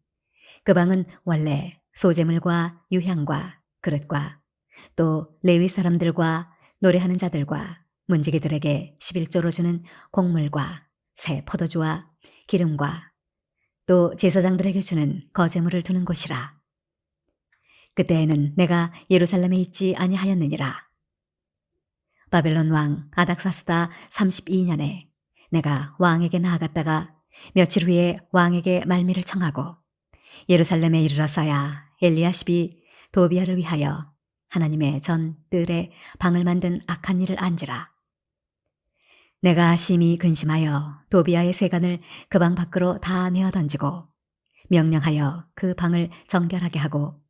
그 방은 원래 소재물과 유향과 그릇과 또 레위 사람들과 노래하는 자들과 문지기들에게 11조로 주는 곡물과 새 포도주와 기름과 또 제사장들에게 주는 거제물을 두는 곳이라. 그때에는 내가 예루살렘에 있지 아니하였느니라. 바벨론 왕 아닥사스다 32년에 내가 왕에게 나아갔다가 며칠 후에 왕에게 말미를 청하고 예루살렘에 이르러서야 엘리야십이 도비아를 위하여 하나님의 전 뜰에 방을 만든 악한 일을 안지라. 내가 심히 근심하여 도비아의 세간을 그 방 밖으로 다 내어 던지고 명령하여 그 방을 정결하게 하고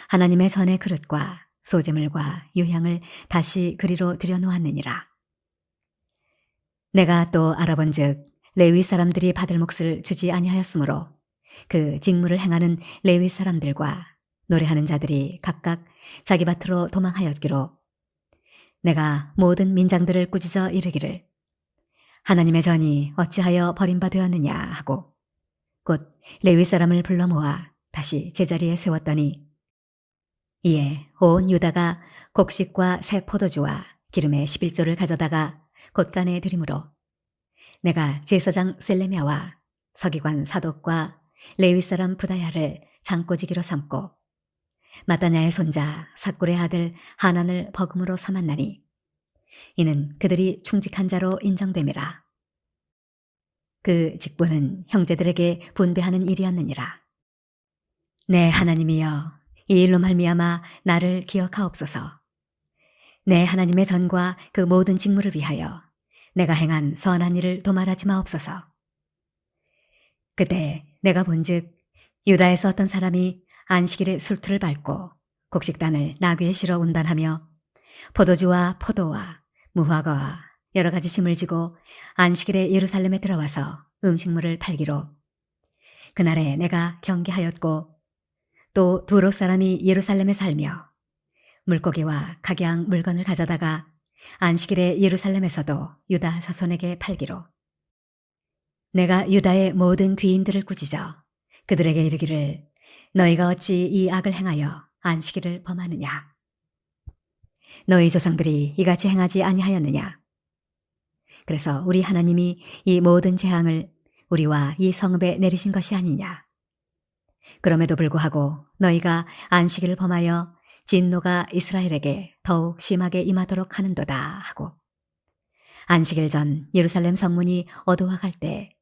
하나님의 전의 그릇과 소재물과 유향을 다시 그리로 들여놓았느니라. 내가 또 알아본즉 레위 사람들이 받을 몫을 주지 아니하였으므로 그 직무를 행하는 레위 사람들과 노래하는 자들이 각각 자기 밭으로 도망하였기로 내가 모든 민장들을 꾸짖어 이르기를 하나님의 전이 어찌하여 버림바 되었느냐 하고 곧 레위 사람을 불러 모아 다시 제자리에 세웠더니 이에 온 유다가 곡식과 새 포도주와 기름의 11조를 가져다가 곳간에 들이므로 내가 제사장 셀레미야와 서기관 사독과 레위 사람 부다야를 장꼬지기로 삼고 마따냐의 손자 삭굴의 아들 하난을 버금으로 삼았나니 이는 그들이 충직한 자로 인정됨이라. 그 직분은 형제들에게 분배하는 일이었느니라. 내 하나님이여 이 일로 말미암아 나를 기억하옵소서. 내 하나님의 전과 그 모든 직무를 위하여 내가 행한 선한 일을 도말하지 마옵소서. 그때 내가 본즉 유다에서 어떤 사람이 안식일에 술투를 밟고 곡식단을 나귀에 실어 운반하며 포도주와 포도와 무화과와 여러 가지 짐을 지고 안식일에 예루살렘에 들어와서 음식물을 팔기로 그날에 내가 경계하였고 또 두로 사람이 예루살렘에 살며 물고기와 각양 물건을 가져다가 안식일에 예루살렘에서도 유다 자손에게 팔기로 내가 유다의 모든 귀인들을 꾸짖어 그들에게 이르기를 너희가 어찌 이 악을 행하여 안식일을 범하느냐. 너희 조상들이 이같이 행하지 아니하였느냐. 그래서 우리 하나님이 이 모든 재앙을 우리와 이 성읍에 내리신 것이 아니냐. 그럼에도 불구하고 너희가 안식일을 범하여 진노가 이스라엘에게 더욱 심하게 임하도록 하는도다 하고, 안식일 전 예루살렘 성문이 어두워갈 때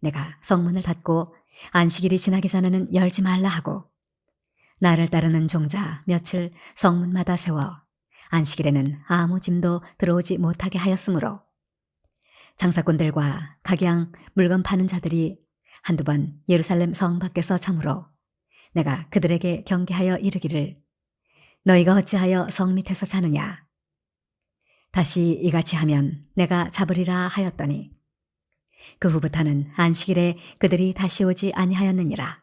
내가 성문을 닫고 안식일이 지나기 전에는 열지 말라 하고, 나를 따르는 종자 며칠 성문마다 세워 안식일에는 아무 짐도 들어오지 못하게 하였으므로, 장사꾼들과 각양 물건 파는 자들이 한두 번 예루살렘 성 밖에서 참으로 내가 그들에게 경계하여 이르기를, 너희가 어찌하여 성 밑에서 자느냐. 다시 이같이 하면 내가 잡으리라 하였더니, 그 후부터는 안식일에 그들이 다시 오지 아니하였느니라.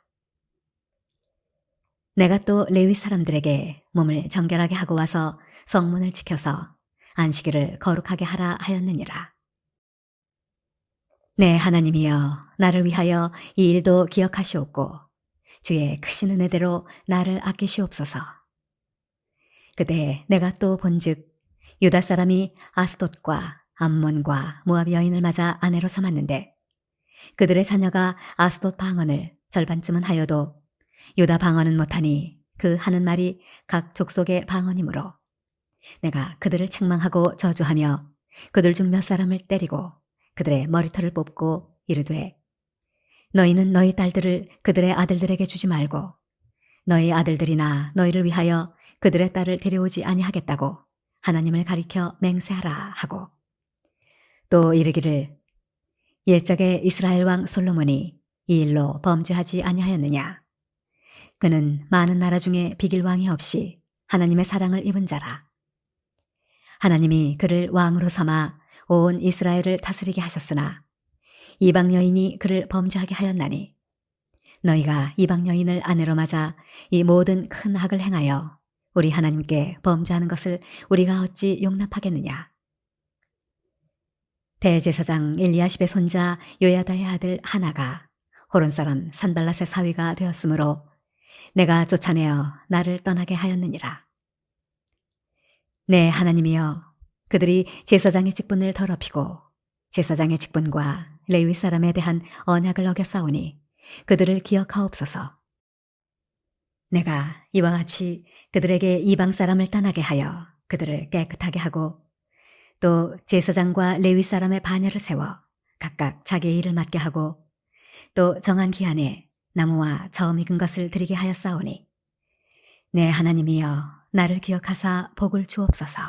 내가 또 레위 사람들에게 몸을 정결하게 하고 와서 성문을 지켜서 안식일을 거룩하게 하라 하였느니라. 내 하나님이여, 나를 위하여 이 일도 기억하시옵고 주의 크신 은혜대로 나를 아끼시옵소서. 그때 내가 또 본즉 유다 사람이 아스돗과 암몬과 모압 여인을 맞아 아내로 삼았는데, 그들의 자녀가 아스돗 방언을 절반쯤은 하여도 유다 방언은 못하니 그 하는 말이 각 족속의 방언이므로, 내가 그들을 책망하고 저주하며 그들 중 몇 사람을 때리고 그들의 머리털을 뽑고 이르되, 너희는 너희 딸들을 그들의 아들들에게 주지 말고 너희 아들들이나 너희를 위하여 그들의 딸을 데려오지 아니하겠다고 하나님을 가리켜 맹세하라 하고, 또 이르기를, 옛적에 이스라엘 왕 솔로몬이 이 일로 범죄하지 아니하였느냐. 그는 많은 나라 중에 비길 왕이 없이 하나님의 사랑을 입은 자라. 하나님이 그를 왕으로 삼아 온 이스라엘을 다스리게 하셨으나 이방 여인이 그를 범죄하게 하였나니, 너희가 이방 여인을 아내로 맞아 이 모든 큰 악을 행하여 우리 하나님께 범죄하는 것을 우리가 어찌 용납하겠느냐. 대제사장 엘리야십의 손자 요야다의 아들 하나가 호론 사람 산발랏의 사위가 되었으므로 내가 쫓아내어 나를 떠나게 하였느니라. 내 하나님이여, 그들이 제사장의 직분을 더럽히고 제사장의 직분과 레위 사람에 대한 언약을 어겼사오니 그들을 기억하옵소서. 내가 이와 같이 그들에게 이방 사람을 떠나게 하여 그들을 깨끗하게 하고, 또 제사장과 레위 사람의 반열을 세워 각각 자기의 일을 맡게 하고, 또 정한 기한에 나무와 저음 익은 것을 드리게 하였사오니, 내 하나님이여, 나를 기억하사 복을 주옵소서.